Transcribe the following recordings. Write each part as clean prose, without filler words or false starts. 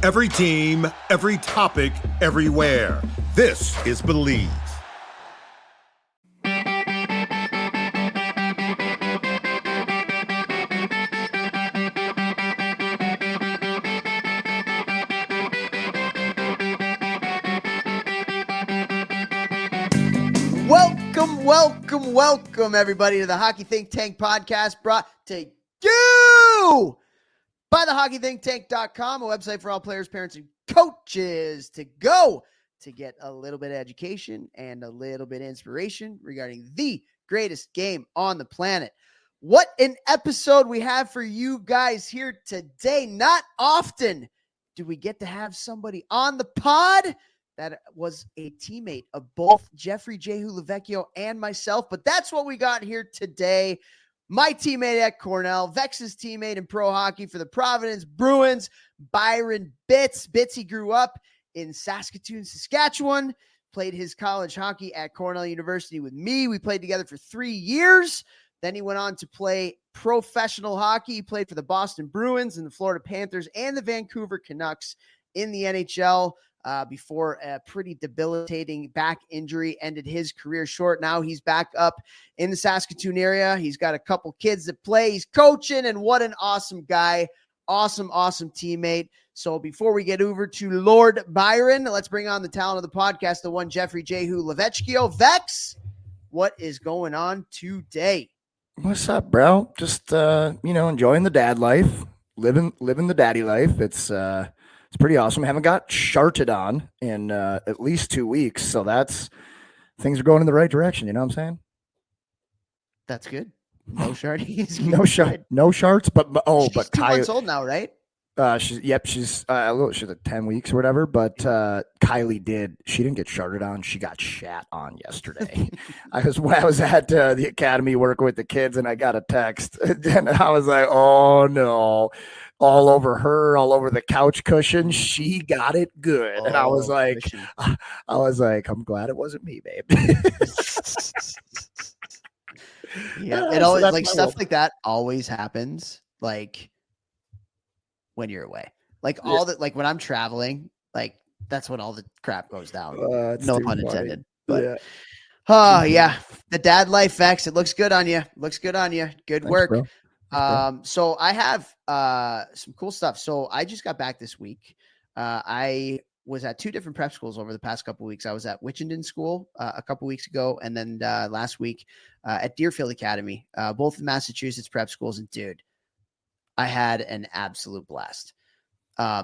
Every team, every topic, everywhere. This is Believe. Welcome, everybody, to the Hockey Think Tank podcast, brought to you by the hockeythinktank.com, a website for all players, parents, and coaches to go to get a little bit of education and a little bit of inspiration regarding the greatest game on the planet. What an episode we have for you guys here today. Not often do we get to have somebody on the pod that was a teammate of both Jeffrey Jehu Lavecchio and myself, but that's what we got here today. My teammate at Cornell, Vex's teammate in pro hockey for the Providence Bruins, Byron Bitz. Bitz, grew up in Saskatoon, Saskatchewan, played his college hockey at Cornell University with me. We played together for 3 years. Then he went on to play professional hockey. He played for the Boston Bruins and the Florida Panthers and the Vancouver Canucks in the NHL. Before a pretty debilitating back injury ended his career short. Now he's back up in the Saskatoon area. He's got a couple kids that play. He's coaching, and what an awesome guy. Awesome teammate. So before we get over to Lord Byron, let's bring on the talent of the podcast, the one Jeffrey Jehu Lavecchio. Vex, what is going on today? What's up, bro? Just, enjoying the dad life, living the daddy life. It's pretty awesome. I haven't got sharted on in at least 2 weeks, so things are going in the right direction. You know what I'm saying? That's good. No sharties. No sharts, but she's 2 months old now, right? She's at 10 weeks or whatever. But Kylie she didn't get sharted on. She got shat on yesterday. I was at the academy working with the kids, and I got a text, and I was like, oh no. All over her, all over the couch cushion. She got it good. And I was like, I'm glad it wasn't me, babe. Yeah, it always like stuff like that always happens like when you're away. Like all that, like when I'm traveling, like that's when all the crap goes down. No pun intended. But yeah, the dad life, Vex. It looks good on you. Good work. Bro. So I have some cool stuff. So I just got back this week. I was at 2 different prep schools over the past couple of weeks. I was at Wichenden School a couple weeks ago, and then last week at Deerfield Academy, both Massachusetts prep schools. And dude, I had an absolute blast.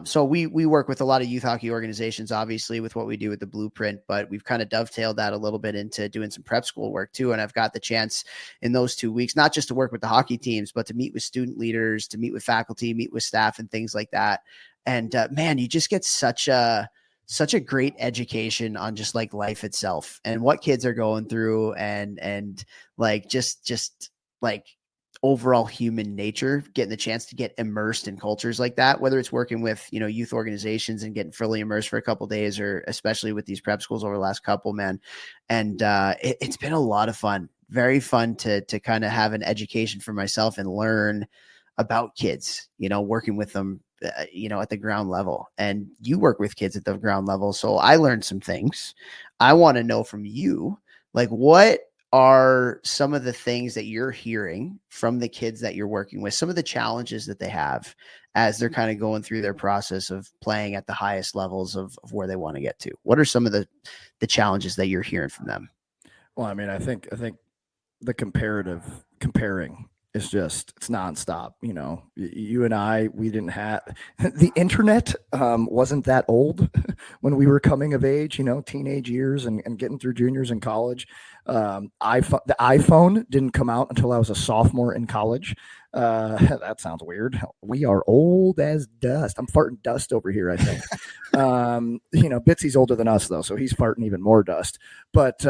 So we work with a lot of youth hockey organizations, obviously, with what we do with the Blueprint, but we've kind of dovetailed that a little bit into doing some prep school work too. And I've got the chance in those 2 weeks, not just to work with the hockey teams, but to meet with student leaders, to meet with faculty, meet with staff and things like that. And man, you just get such a great education on just like life itself and what kids are going through and like, just like overall human nature, getting the chance to get immersed in cultures like that, whether it's working with, youth organizations and getting fully immersed for a couple of days, or especially with these prep schools over the last couple, man. And it's been a lot of fun, very fun to kind of have an education for myself and learn about kids, working with them, at the ground level. And you work with kids at the ground level. So I learned some things. I want to know from you, like, what are some of the things that you're hearing from the kids that you're working with, some of the challenges that they have as they're kind of going through their process of playing at the highest levels of where they want to get to? What are some of the challenges that you're hearing from them? Well, I mean, I think the comparing is just, it's nonstop. You and I, we didn't have the internet, wasn't that old when we were coming of age, teenage years and getting through juniors in college. The iPhone didn't come out until I was a sophomore in college. That sounds weird. We are old as dust. I'm farting dust over here, I think. Bitsy's older than us though, so he's farting even more dust. But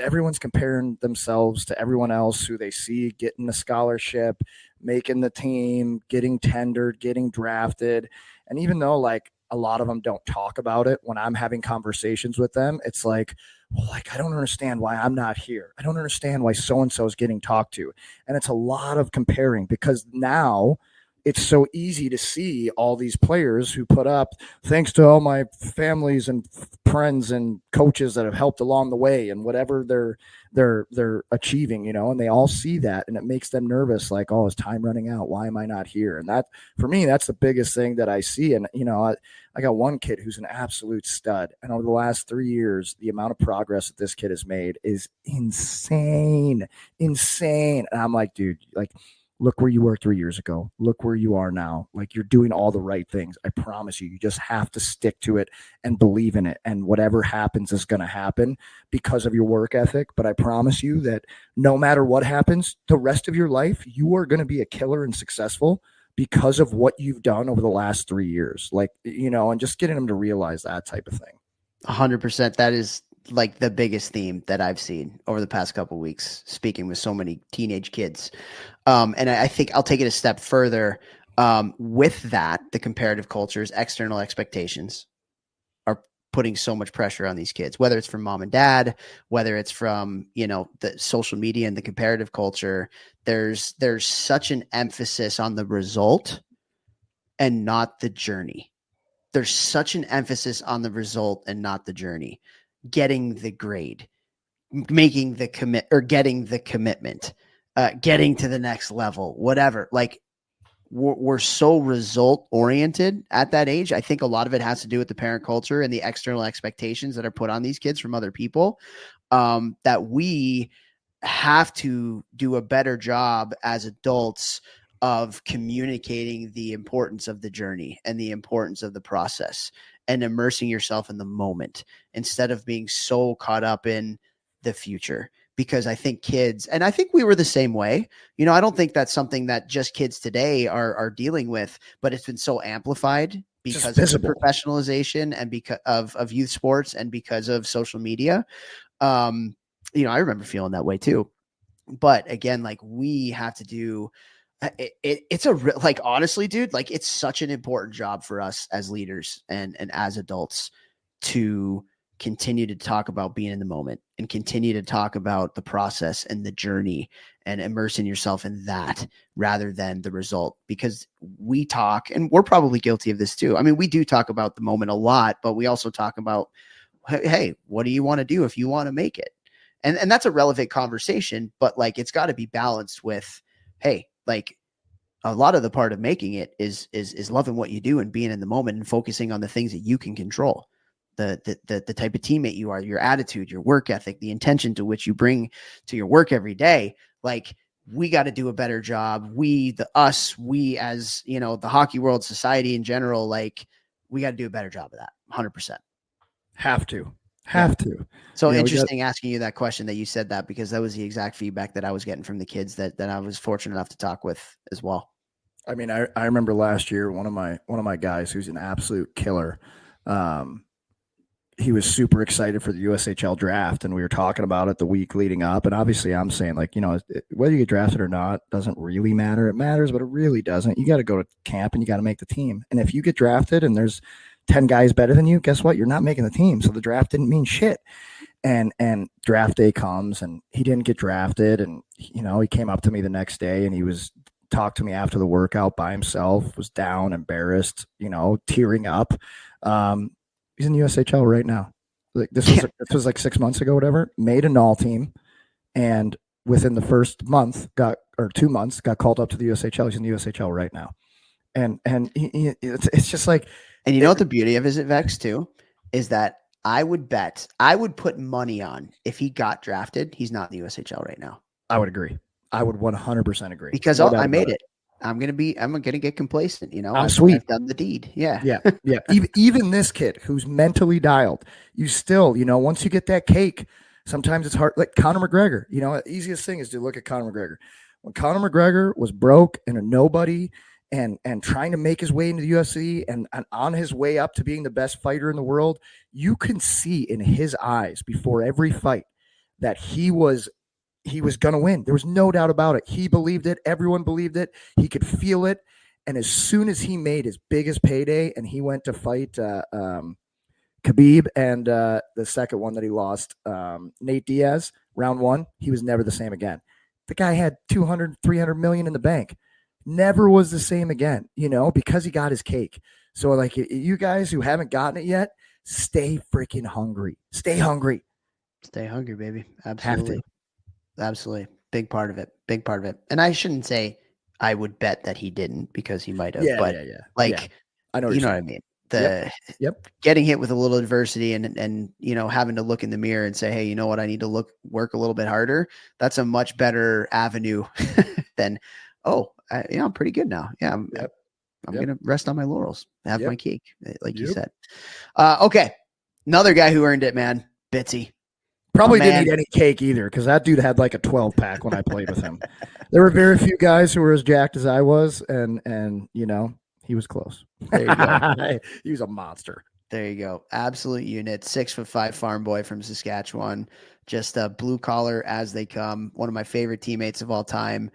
everyone's comparing themselves to everyone else who they see getting a scholarship, making the team, getting tendered, getting drafted. And even though like a lot of them don't talk about it, when I'm having conversations with them, it's like, well, like, I don't understand why I'm not here. I don't understand why so-and-so is getting talked to. And it's a lot of comparing, because now it's so easy to see all these players who put up, thanks to all my families and friends and coaches that have helped along the way and whatever they're achieving, and they all see that, and it makes them nervous. Like, oh, is time running out? Why am I not here? And that, for me, that's the biggest thing that I see. And, I got one kid who's an absolute stud. And over the last 3 years, the amount of progress that this kid has made is insane. And I'm like, dude, like, look where you were 3 years ago. Look where you are now. Like, you're doing all the right things. I promise you, you just have to stick to it and believe in it. And whatever happens is going to happen because of your work ethic. But I promise you that no matter what happens, the rest of your life, you are going to be a killer and successful because of what you've done over the last 3 years. Like, and just getting them to realize that type of thing. 100%. That is like the biggest theme that I've seen over the past couple of weeks, speaking with so many teenage kids. And I think I'll take it a step further. With that, the comparative cultures, external expectations are putting so much pressure on these kids, whether it's from mom and dad, whether it's from, the social media and the comparative culture. There's such an emphasis on the result and not the journey. There's such an emphasis on the result and not the journey. Getting the grade, making the commit, or getting the commitment, getting to the next level, whatever. Like, we're so result oriented at that age. I think a lot of it has to do with the parent culture and the external expectations that are put on these kids from other people, that we have to do a better job as adults of communicating the importance of the journey and the importance of the process and immersing yourself in the moment instead of being so caught up in the future. Because I think kids, and I think we were the same way, I don't think that's something that just kids today are dealing with, but it's been so amplified because of the professionalization and because of youth sports and because of social media. I remember feeling that way too. But again, like, we have to do it's honestly, dude, like, it's such an important job for us as leaders and as adults to continue to talk about being in the moment and continue to talk about the process and the journey and immersing yourself in that rather than the result. Because we talk, and we're probably guilty of this too. I mean, we do talk about the moment a lot, but we also talk about, hey, what do you want to do if you want to make it? And that's a relevant conversation, but like, it's got to be balanced with, hey, like, a lot of the part of making it is loving what you do and being in the moment and focusing on the things that you can control. The type of teammate you are, your attitude, your work ethic, the intention to which you bring to your work every day. Like, we got to do a better job. We as, the hockey world, society in general, like, we got to do a better job of that. 100%. Have to. So interesting asking you that question that you said that, because that was the exact feedback that I was getting from the kids that I was fortunate enough to talk with as well. I mean, I remember last year, one of my guys who's an absolute killer, he was super excited for the USHL draft, and we were talking about it the week leading up. And obviously I'm saying, like, whether you get drafted or not doesn't really matter. It matters, but it really doesn't. You got to go to camp and you got to make the team. And if you get drafted and there's 10 guys better than you, guess what? You're not making the team. So the draft didn't mean shit. And draft day comes and he didn't get drafted. And, he came up to me the next day and he talked to me after the workout by himself, was down, embarrassed, tearing up. He's in the USHL right now. Like, this was like 6 months ago, whatever. Made an all team, and within the first month, 2 months, got called up to the USHL. He's in the USHL right now, and it's just like. And what the beauty of it, Vex, too, is that I would put money on, if he got drafted, he's not in the USHL right now. I would agree. I would 100% agree. Because I made it. I'm gonna get complacent. I'm sweet. I've done the deed. Yeah. Even this kid who's mentally dialed, you still, once you get that cake, sometimes it's hard. Like Conor McGregor, the easiest thing is to look at Conor McGregor. When Conor McGregor was broke and a nobody and trying to make his way into the UFC and on his way up to being the best fighter in the world, you can see in his eyes before every fight that he was going to win. There was no doubt about it. He believed it. Everyone believed it. He could feel it. And as soon as he made his biggest payday and he went to fight Khabib and the second one that he lost, Nate Diaz, round one, he was never the same again. The guy had 200, 300 million in the bank. never was the same again, because he got his cake. So like you guys who haven't gotten it yet, stay freaking hungry. Stay hungry. Stay hungry, baby. Have Absolutely. to. Absolutely. Big part of it. Big part of it. And I shouldn't say I would bet that he didn't, because he might have, Yeah, but yeah. like, I know you know what I saying. mean? Yep. Getting hit with a little adversity and, having to look in the mirror and say, hey, you know what? I need to work a little bit harder. That's a much better avenue than, I'm pretty good now. Yeah. I'm going to rest on my laurels, have my cake, like you said. Okay. Another guy who earned it, man. Bitzy. Probably didn't eat any cake either, because that dude had like a 12-pack when I played with him. There were very few guys who were as jacked as I was, and he was close. There you go. He was a monster. There you go. Absolute unit. 6'5" farm boy from Saskatchewan. Just a blue collar as they come. One of my favorite teammates of all time.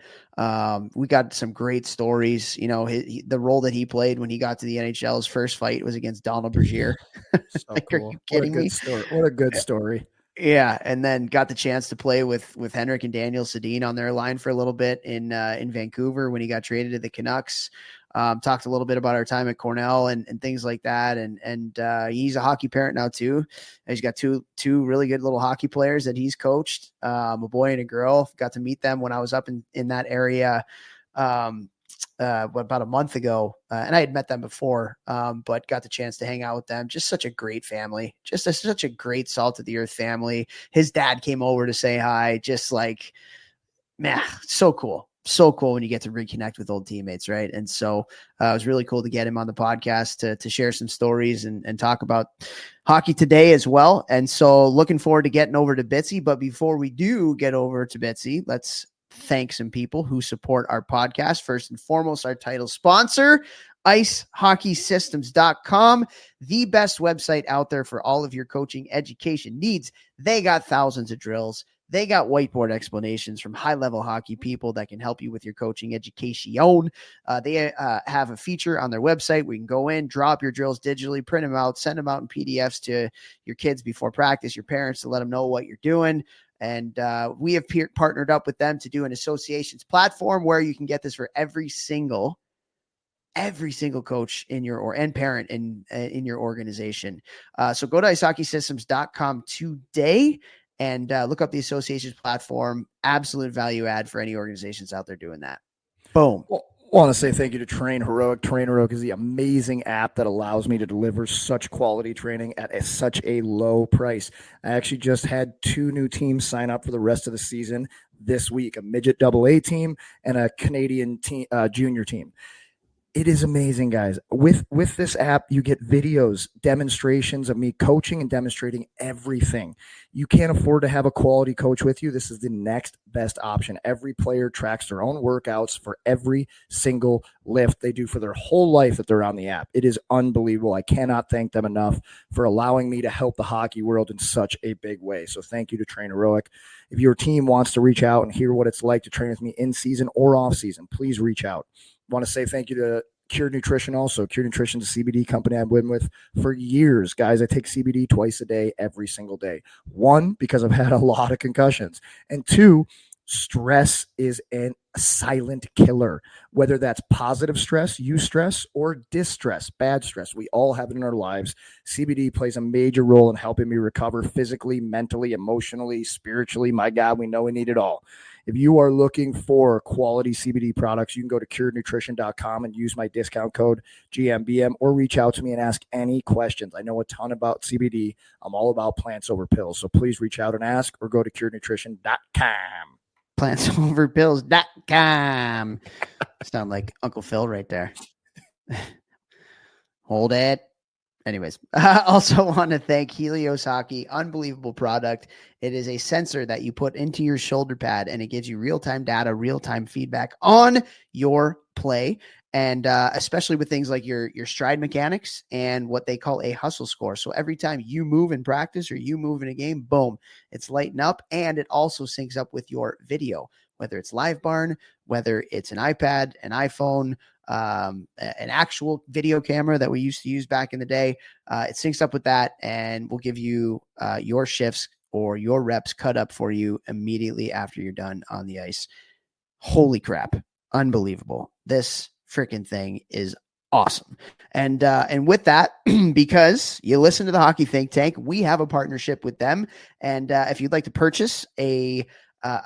We got some great stories. The role that he played when he got to the NHL, his first fight was against Donald Bergier. So like, cool. Are you kidding me? What a good story. Yeah, and then got the chance to play with Henrik and Daniel Sedin on their line for a little bit in Vancouver when he got traded to the Canucks. Talked a little bit about our time at Cornell and things like that. And he's a hockey parent now too. He's got two really good little hockey players that he's coached, a boy and a girl. Got to meet them when I was up in that area. About a month ago, and I had met them before, but got the chance to hang out with them. Just such a great family, such a great salt of the earth family. His dad came over to say hi. Just like, man, so cool when you get to reconnect with old teammates, right? And so it was really cool to get him on the podcast to share some stories and talk about hockey today as well. And so looking forward to getting over to Bitzy. But before we do get over to Bitzy, let's thank some people who support our podcast. First and foremost, our title sponsor, icehockeysystems.com, the best website out there for all of your coaching education needs. They got thousands of drills. They got whiteboard explanations from high-level hockey people that can help you with your coaching education. They have a feature on their website where you can go in, draw up your drills digitally, print them out, send them out in PDFs to your kids before practice, your parents, to let them know what you're doing. And we have partnered up with them to do an associations platform where you can get this for every single coach in your and parent in your organization. So go to icehockeysystems.com today and look up the associations platform. Absolute value add for any organizations out there doing that. Boom. Well, I want to say thank you to Train Heroic. Train Heroic is the amazing app that allows me to deliver such quality training at such a low price. I actually just had 2 new teams sign up for the rest of the season this week, a midget AA team and a Canadian team, junior team. It is amazing, guys. With this app, you get videos, demonstrations of me coaching and demonstrating everything. You can't afford to have a quality coach with you. This is the next best option. Every player tracks their own workouts for every single lift they do for their whole life that they're on the app. It is unbelievable. I cannot thank them enough for allowing me to help the hockey world in such a big way. So thank you to Train Heroic. If your team wants to reach out and hear what it's like to train with me in season or off season, please reach out. Want to say thank you to Cure Nutrition also. Cure Nutrition is a CBD company I've been with for years. Guys, I take CBD twice a day, every single day. 1, because I've had a lot of concussions. And 2, stress is a silent killer. Whether that's positive stress, eustress, or distress, bad stress. We all have it in our lives. CBD plays a major role in helping me recover physically, mentally, emotionally, spiritually. My God, we know we need it all. If you are looking for quality CBD products, you can go to curenutrition.com and use my discount code GMBM, or reach out to me and ask any questions. I know a ton about CBD. I'm all about plants over pills. So please reach out and ask, or go to curenutrition.com. Plantsoverpills.com. Sound like Uncle Phil right there. Hold it. Anyways, I also want to thank Helios Hockey. Unbelievable product. It is a sensor that you put into your shoulder pad, and it gives you real-time data, real-time feedback on your play. And especially with things like your stride mechanics and what they call a hustle score. So every time you move in practice or you move in a game, boom, it's lighting up. And it also syncs up with your video, whether it's Live Barn, whether it's an iPad, an iPhone, an actual video camera that we used to use back in the day. It syncs up with that and will give you your shifts or your reps cut up for you immediately after you're done on the ice. Holy crap. unbelievable. This freaking thing is awesome. And with that, because you listen to the Hockey Think Tank, we have a partnership with them. And if you'd like to purchase a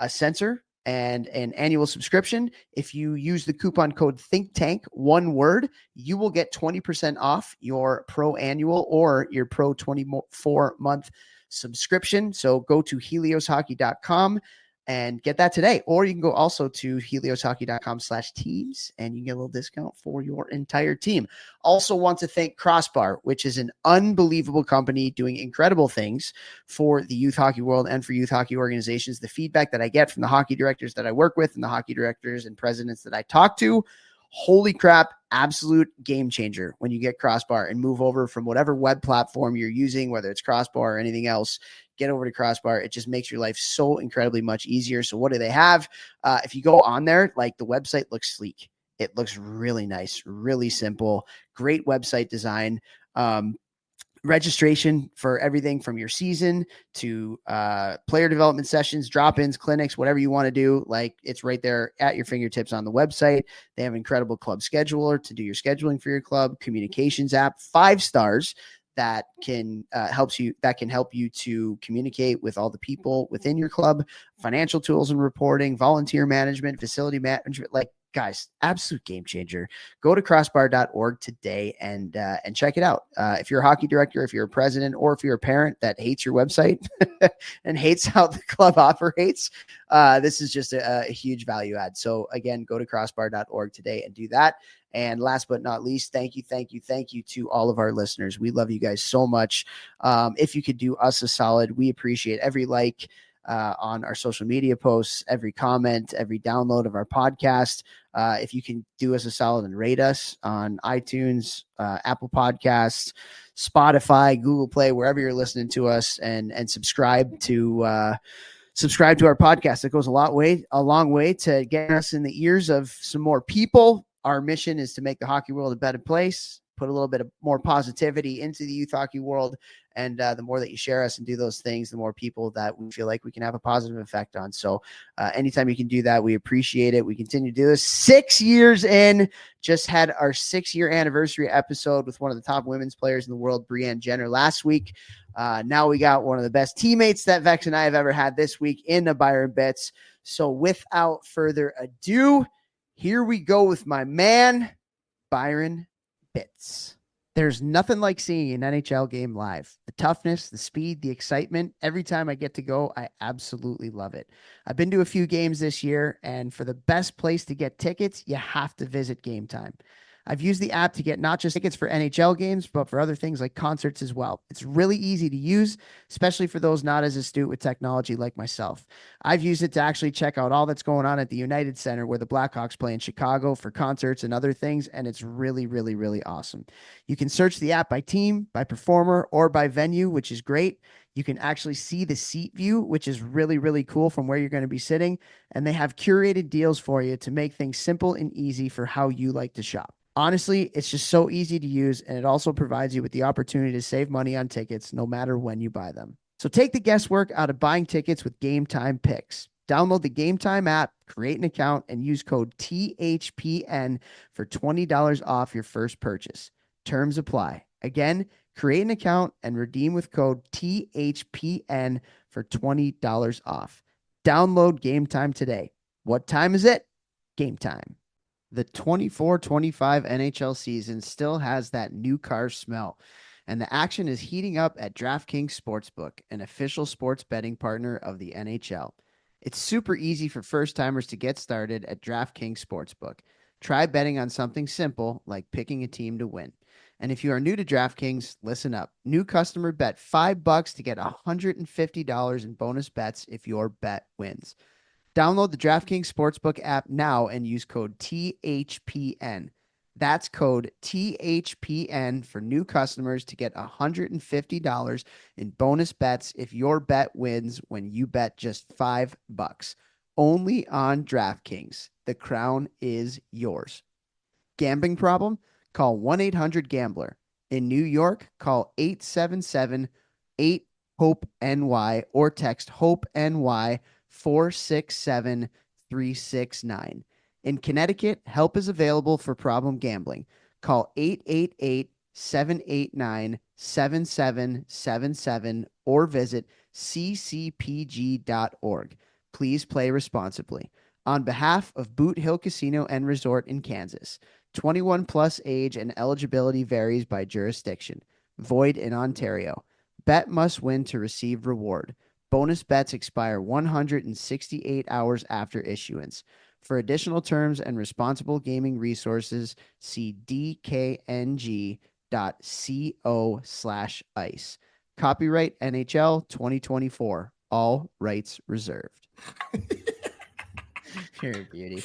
sensor and an annual subscription, if you use the coupon code ThinkTank, one word, you will get 20% off your pro annual or your pro 24-month subscription. So go to helioshockey.com and get that today. Or you can go also to helioshockey.com/teams and you can get a little discount for your entire team. Also want to thank Crossbar, which is an unbelievable company doing incredible things for the youth hockey world and for youth hockey organizations. The feedback that I get from the hockey directors that I work with and the hockey directors and presidents that I talk to, holy crap, absolute game changer when you get Crossbar and move over from whatever web platform you're using, whether it's Crossbar or anything else. Get over to Crossbar. It just makes your life so incredibly much easier. So what do they have? If you go on there, like the website looks sleek. It looks really nice, really simple, great website design. Registration for everything from your season to player development sessions, drop-ins, clinics, whatever you want to do. Like, it's right there at your fingertips on the website. They have an incredible club scheduler to do your scheduling for your club, communications app, 5 stars that can help you to communicate with all the people within your club, financial tools and reporting, volunteer management, facility management. Like, guys, absolute game changer. Go to crossbar.org today and check it out. If you're a hockey director, if you're a president, or if you're a parent that hates your website and hates how the club operates, this is just a huge value add. So again, go to crossbar.org today and do that. And last but not least, thank you to all of our listeners. We love you guys so much. If you could do us a solid, we appreciate every like on our social media posts, every comment, every download of our podcast. If you can do us a solid and rate us on iTunes, Apple Podcasts, Spotify, Google Play, wherever you're listening to us, and subscribe to our podcast. It goes a long way to getting us in the ears of some more people. Our mission is to make the hockey world a better place, put a little bit of more positivity into the youth hockey world. And the more that you share us and do those things, the more people that we feel like we can have a positive effect on. So anytime you can do that, we appreciate it. We continue to do this 6 years in, just had our 6-year anniversary episode with one of the top women's players in the world, Brianne Jenner, last week. Now we got one of the best teammates that Vex and I have ever had this week in the Byron Bitz. So without further ado, here we go with my man, Byron Bitz. There's nothing like seeing an NHL game live. The toughness, the speed, the excitement. Every time I get to go, I absolutely love it. I've been to a few games this year, and for the best place to get tickets, you have to visit Game Time. I've used the app to get not just tickets for NHL games, but for other things like concerts as well. It's really easy to use, especially for those not as astute with technology like myself. I've used it to actually check out all that's going on at the United Center where the Blackhawks play in Chicago for concerts and other things, and it's really, really, really awesome. You can search the app by team, by performer, or by venue, which is great. You can actually see the seat view, which is really, really cool from where you're going to be sitting, and they have curated deals for you to make things simple and easy for how you like to shop. Honestly, it's just so easy to use, and it also provides you with the opportunity to save money on tickets no matter when you buy them. So take the guesswork out of buying tickets with Game Time Picks. Download the Game Time app, create an account, and use code THPN for $20 off your first purchase. Terms apply. Again, create an account and redeem with code THPN for $20 off. Download Game Time today. What time is it? Game time. The 24-25 NHL season still has that new car smell, and the action is heating up at DraftKings Sportsbook, an official sports betting partner of the NHL. It's super easy for first-timers to get started at DraftKings Sportsbook. Try betting on something simple like picking a team to win. And if you are new to DraftKings, listen up. New customer bet $5 to get $150 in bonus bets if your bet wins. Download the DraftKings Sportsbook app now and use code THPN. That's code THPN for new customers to get $150 in bonus bets if your bet wins when you bet just $5. Only on DraftKings. The crown is yours. Gambling problem? Call 1-800-GAMBLER. In New York, call 877-8-HOPE-NY or text HOPE-NY 467-369. In Connecticut, help is available for problem gambling. Call 888-789-7777 or visit ccpg.org. Please play responsibly. On behalf of Boot Hill Casino and Resort in Kansas, 21 plus age and eligibility varies by jurisdiction. Void in Ontario. Bet must win to receive reward. Bonus bets expire 168 hours after issuance. For additional terms and responsible gaming resources, see dkng.co/ice. Copyright NHL 2024. All rights reserved. You're a beauty.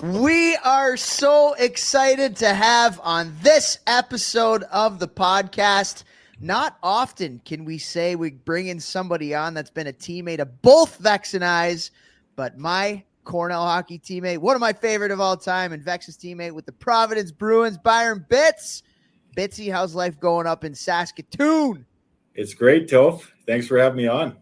We are so excited to have on this episode of the podcast. Not often can we say we bring in somebody on that's been a teammate of both Vex and I's, but my Cornell hockey teammate, one of my favorite of all time, and Vex's teammate with the Providence Bruins, Byron Bitz. Bitzy, how's life going up in Saskatoon? It's great, Toph. Thanks for having me on.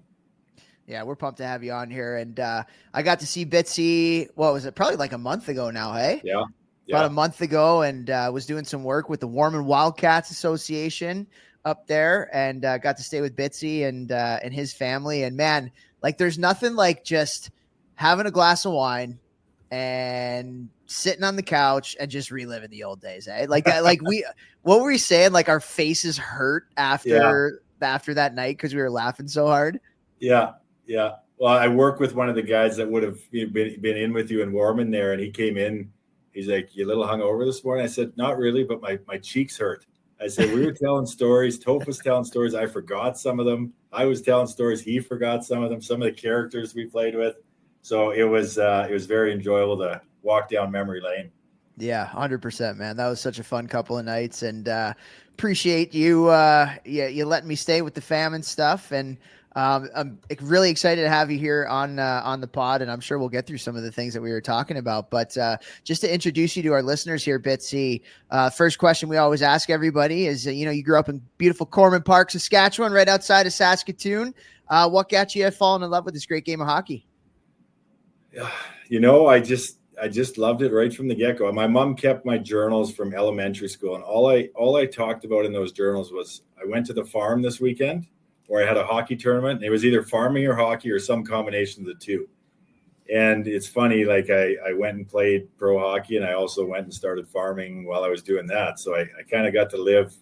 Yeah, we're pumped to have you on here. And I got to see Bitzy, what was it, probably like a month ago now, hey? Yeah. About a month ago, and was doing some work with the Warman Wildcats Association up there, and got to stay with Bitzy and his family. And man, like there's nothing like just having a glass of wine and sitting on the couch and just reliving the old days, eh? Like what were we saying? Like our faces hurt after that night because we were laughing so hard. Yeah. Well, I work with one of the guys that would have been in with you in Warman there, and he came in. He's like, "You a little hungover this morning?" I said, "Not really, but my cheeks hurt." I said, "We were telling stories. Toph was telling stories. I forgot some of them. I was telling stories. He forgot some of them. Some of the characters we played with." So it was very enjoyable to walk down memory lane. Yeah, 100%, man. That was such a fun couple of nights, and appreciate you you letting me stay with the fam and stuff. And I'm really excited to have you here on the pod, and I'm sure we'll get through some of the things that we were talking about. But just to introduce you to our listeners here, Bitzy, first question we always ask everybody is, you grew up in beautiful Corman Park, Saskatchewan, right outside of Saskatoon. What got you falling in love with this great game of hockey? I just loved it right from the get-go. My mom kept my journals from elementary school, and all I talked about in those journals was I went to the farm this weekend, or I had a hockey tournament, and it was either farming or hockey or some combination of the two. And it's funny, like I went and played pro hockey, and I also went and started farming while I was doing that. So I kind of got to live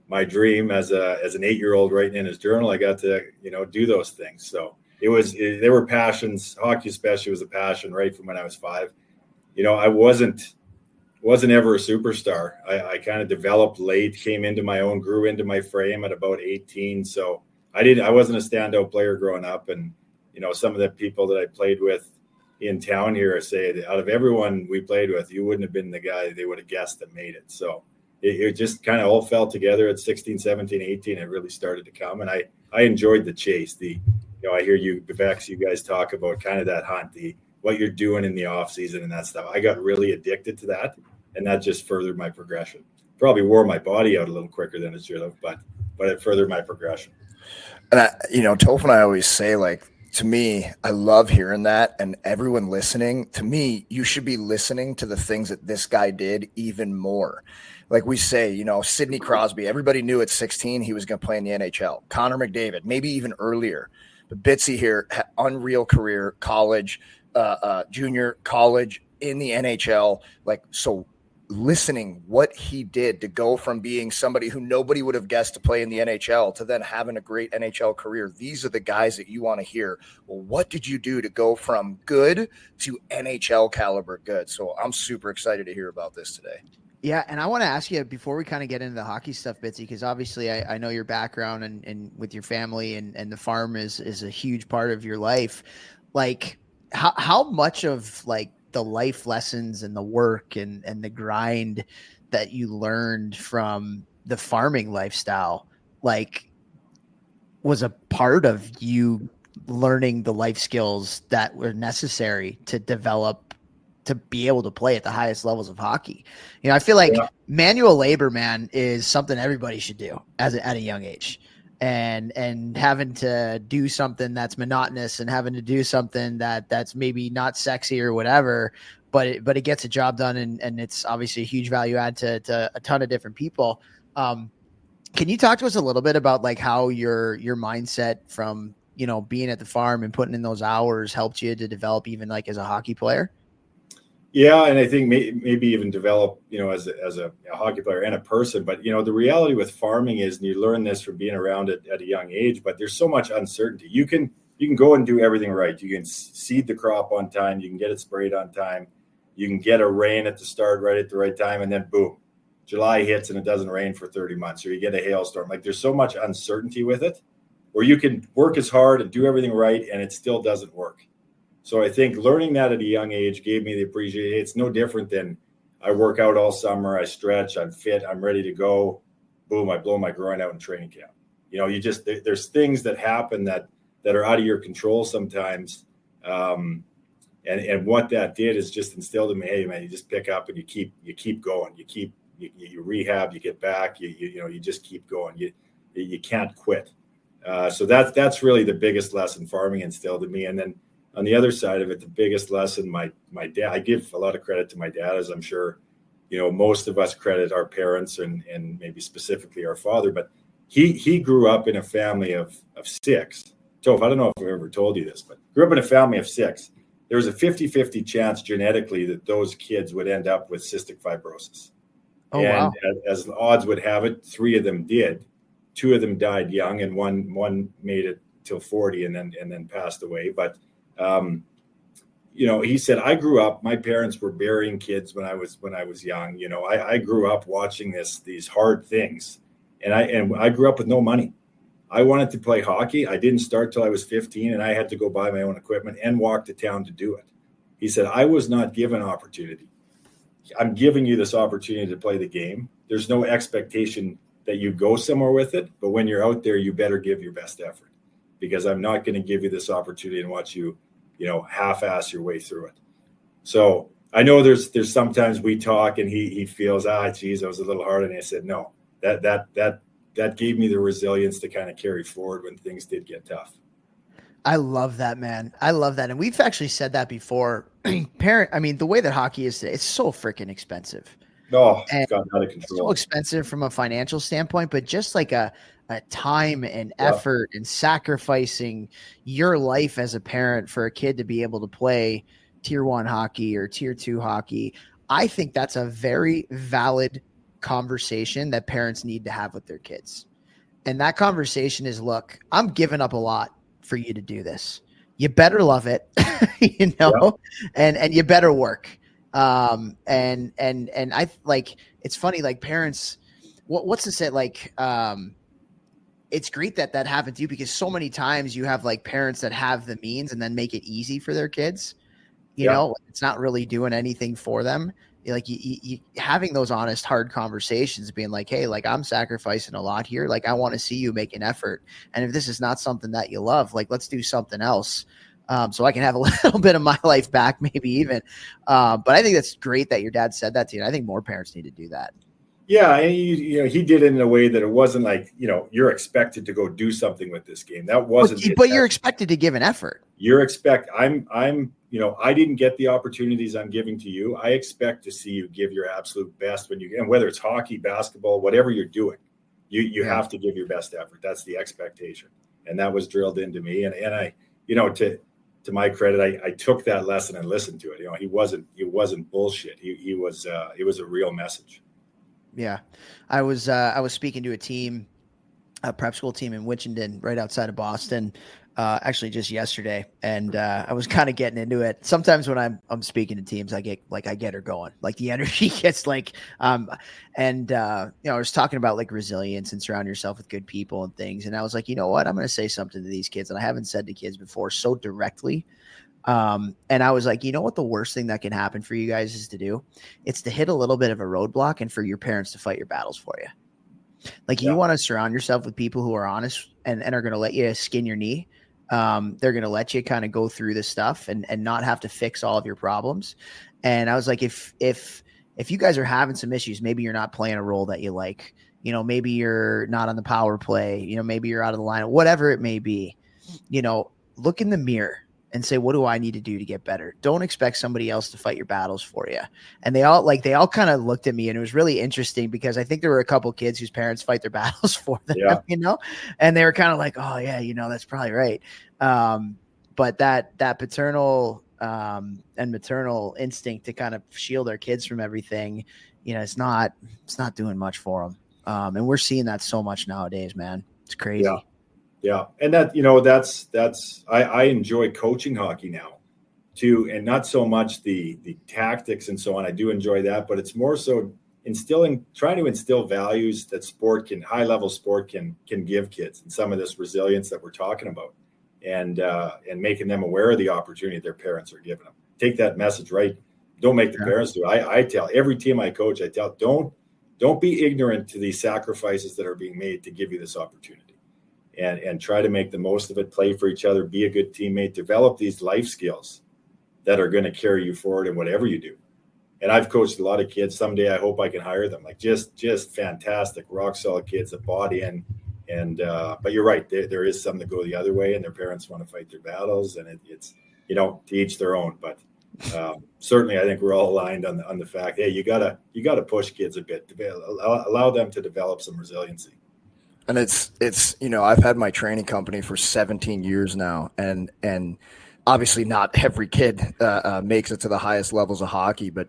my dream as an 8-year-old writing in his journal. I got to, do those things. So there were passions. Hockey especially was a passion right from when I was 5. I wasn't ever a superstar. I kind of developed late, came into my own, grew into my frame at about 18. So I wasn't a standout player growing up. And, some of the people that I played with in town here say that out of everyone we played with, you wouldn't have been the guy they would have guessed that made it. So it just kind of all fell together at 16, 17, 18. It really started to come. And I enjoyed the chase. I hear you, Vex, you guys talk about kind of that hunt, what you're doing in the off season and that stuff. I got really addicted to that, and that just furthered my progression. Probably wore my body out a little quicker than it should have, but it furthered my progression. And Toph and I always say, like, to me, I love hearing that. And everyone listening, to me, you should be listening to the things that this guy did even more. Like we say, Sidney Crosby, everybody knew at 16 he was going to play in the NHL. Connor McDavid, maybe even earlier. But Bitzy here, unreal career, college, junior, college, in the NHL. Like, so listening what he did to go from being somebody who nobody would have guessed to play in the NHL to then having a great NHL career. These are the guys that you want to hear. Well, what did you do to go from good to NHL caliber good? So I'm super excited to hear about this today. Yeah, and I want to ask you before we kind of get into the hockey stuff, Bitzy, because obviously I know your background and with your family and the farm is a huge part of your life. Like, how much of like the life lessons and the work and the grind that you learned from the farming lifestyle, like, was a part of you learning the life skills that were necessary to develop to be able to play at the highest levels of hockey? I feel like manual labor, man, is something everybody should do at a young age. And having to do something that's monotonous and having to do something that's maybe not sexy or whatever, but it gets a job done, and it's obviously a huge value add to a ton of different people. Can you talk to us a little bit about like how your mindset from, you know, being at the farm and putting in those hours helped you to develop even like as a hockey player? Yeah, and I think maybe even develop, you know, as a hockey player and a person. But, you know, the reality with farming is, and you learn this from being around it at a young age, but there's so much uncertainty. You can go and do everything right. You can seed the crop on time. You can get it sprayed on time. You can get a rain at the start right at the right time, and then boom, July hits and it doesn't rain for 30 months, or you get a hailstorm. Like, there's so much uncertainty with it, where you can work as hard and do everything right and it still doesn't work. So I think learning that at a young age gave me the appreciation. It's no different than I work out all summer, I stretch, I'm fit, I'm ready to go. Boom, I blow my groin out in training camp. You know, there's things that happen that are out of your control sometimes. And what that did is just instilled in me, hey man, you just pick up and you keep going. You rehab, you get back, you just keep going. You can't quit. So that's really the biggest lesson farming instilled in me. And then on the other side of it, the biggest lesson, my dad, I give a lot of credit to my dad, as I'm sure, you know, most of us credit our parents and maybe specifically our father, but he grew up in a family of 6. Toph, I don't know if I've ever told you this, but grew up in a family of 6. There was a 50-50 chance genetically that those kids would end up with cystic fibrosis. Oh, and wow. as the odds would have it, 3 of them did. 2 of them died young, and one made it till 40 and then passed away. But you know, he said, I grew up, my parents were burying kids when I was young. You know, I grew up watching these hard things, and I grew up with no money. I wanted to play hockey. I didn't start till I was 15, and I had to go buy my own equipment and walk to town to do it. He said, I was not given opportunity. I'm giving you this opportunity to play the game. There's no expectation that you go somewhere with it, but when you're out there, you better give your best effort, because I'm not going to give you this opportunity and watch you, you know, half-ass your way through it. So I know there's sometimes we talk and he feels, geez, I was a little hard. And I said, no, that gave me the resilience to kind of carry forward when things did get tough. I love that, man. I love that. And we've actually said that before. The way that hockey is today, it's so freaking expensive. Oh, And it's gotten out of it's control. so expensive from a financial standpoint, but just like a time and effort and sacrificing your life as a parent for a kid to be able to play tier 1 hockey or tier 2 hockey. I think that's a very valid conversation that parents need to have with their kids. And that conversation is, look, I'm giving up a lot for you to do this. You better love it, you know, and you better work. And I like, it's funny, like parents, what's to say? Like, it's great that happened to you, because so many times you have like parents that have the means and then make it easy for their kids. You know, it's not really doing anything for them. Like you having those honest, hard conversations, being like, hey, like I'm sacrificing a lot here. Like I want to see you make an effort. And if this is not something that you love, like let's do something else. So I can have a little bit of my life back, maybe even. But I think that's great that your dad said that to you. And I think more parents need to do that. Yeah, and he did it in a way that it wasn't like, you know, you're expected to go do something with this game. That wasn't. But you're expected to give an effort. I'm you know, I didn't get the opportunities I'm giving to you. I expect to see you give your absolute best when you, and whether it's hockey, basketball, whatever you're doing, you have to give your best effort. That's the expectation, and that was drilled into me. And I, you know, to my credit, I took that lesson and listened to it. You know, it wasn't bullshit. It was a real message. Yeah. I was speaking to a prep school team in Wichita, right outside of Boston, actually just yesterday. And I was kind of getting into it. Sometimes when I'm speaking to teams, I get her going, like the energy gets like, you know, I was talking about like resilience and surround yourself with good people and things. And I was like, you know what, I'm going to say something to these kids. And I haven't said to kids before so directly. And I was like, you know what, the worst thing that can happen for you guys is to do? It's to hit a little bit of a roadblock and for your parents to fight your battles for you. Like you want to surround yourself with people who are honest and are going to let you skin your knee. They're going to let you kind of go through this stuff and not have to fix all of your problems. And I was like, if you guys are having some issues, maybe you're not playing a role that you like, you know, maybe you're not on the power play, you know, maybe you're out of the line, whatever it may be, you know, look in the mirror and say, what do I need to do to get better? Don't expect somebody else to fight your battles for you. And they all kind of looked at me, and it was really interesting because I think there were a couple kids whose parents fight their battles for them, and they were kind of like, oh yeah, that's probably right. But that paternal and maternal instinct to kind of shield their kids from everything, it's not doing much for them. And we're seeing that so much nowadays, man. It's crazy. Yeah. And that, I enjoy coaching hockey now too. And not so much the tactics and so on. I do enjoy that, but it's more so trying to instill values that high level sport can give kids, and some of this resilience that we're talking about, and making them aware of the opportunity their parents are giving them. Take that message, right? Don't make the parents do it. I tell every team I coach, don't be ignorant to these sacrifices that are being made to give you this opportunity. And try to make the most of it, play for each other, be a good teammate, develop these life skills that are going to carry you forward in whatever you do. And I've coached a lot of kids. Someday I hope I can hire them. Like just fantastic, rock solid kids that bought in. And but you're right, there is some that go the other way, and their parents want to fight their battles, and it's to each their own. But certainly, I think we're all aligned on the fact, hey, you gotta push kids a bit to allow them to develop some resiliency. And it's I've had my training company for 17 years now, and obviously not every kid makes it to the highest levels of hockey, but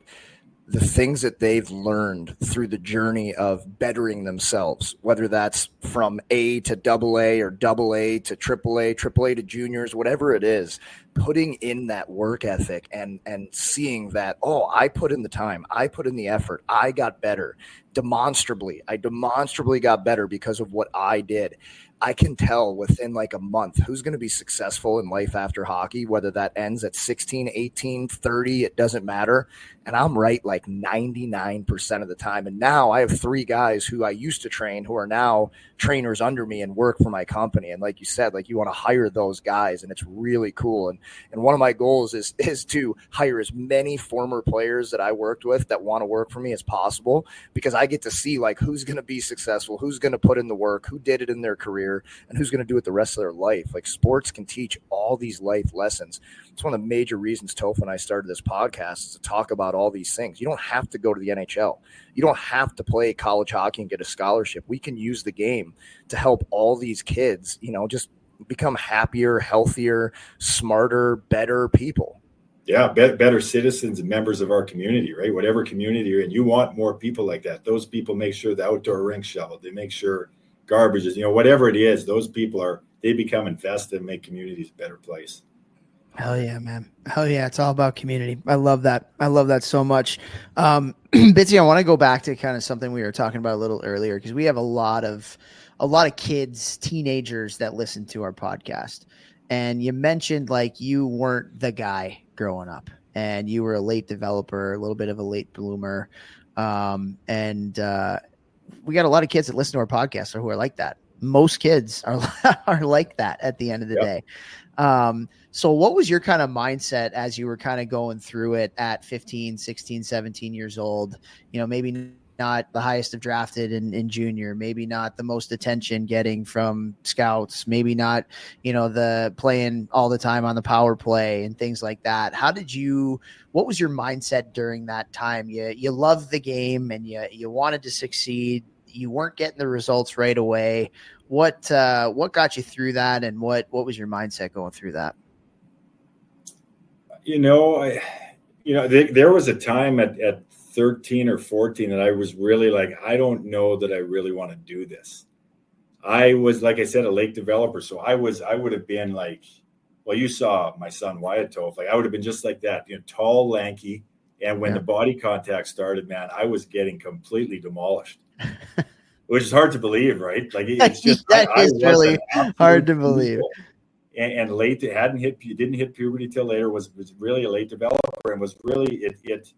the things that they've learned through the journey of bettering themselves, whether that's from A to AA or AA to AAA to juniors, whatever it is, putting in that work ethic and seeing that, I put in the time, I put in the effort, I got better demonstrably. I demonstrably got better because of what I did. I can tell within like a month who's going to be successful in life after hockey, whether that ends at 16, 18, 30, it doesn't matter. And I'm right like 99% of the time. And now I have 3 guys who I used to train who are now trainers under me and work for my company. And like you said, like you want to hire those guys, and it's really cool. And one of my goals is to hire as many former players that I worked with that want to work for me as possible, because I get to see like who's going to be successful, who's going to put in the work, who did it in their career, and who's going to do it the rest of their life. Like sports can teach all these life lessons. It's one of the major reasons Toph and I started this podcast, is to talk about all these things. You don't have to go to the NHL. You don't have to play college hockey and get a scholarship. We can use the game to help all these kids, just become happier, healthier, smarter, better people. Yeah, better citizens and members of our community, right? Whatever community you're in, you want more people like that. Those people make sure the outdoor rink's shoveled. They make sure garbage is, whatever it is, those people they become invested and make communities a better place. Hell yeah, man. Hell yeah. It's all about community. I love that. I love that so much. Bitzy, I want to go back to kind of something we were talking about a little earlier, because we have a lot of kids, teenagers that listen to our podcast. And you mentioned like you weren't the guy growing up, and you were a late developer, a little bit of a late bloomer. And we got a lot of kids that listen to our podcast who are like that. Most kids are like that at the end of the day. So what was your kind of mindset as you were kind of going through it at 15, 16, 17 years old? Maybe not the highest of drafted in junior, maybe not the most attention getting from scouts, maybe not, the playing all the time on the power play and things like that. What was your mindset during that time? You loved the game and you wanted to succeed. You weren't getting the results right away. What got you through that, and what was your mindset going through that? There was a time at 13 or 14 that I was really like, I don't know that I really want to do this. I was, like I said, a late developer. So I would have been like, well, you saw my son Wyatt Toph. Like I would have been just like that, tall, lanky. And when the body contact started, man, I was getting completely demolished. Which is hard to believe, right? Like it's just is really hard to believe. And late, didn't hit puberty till later. Was really a late developer, and was really it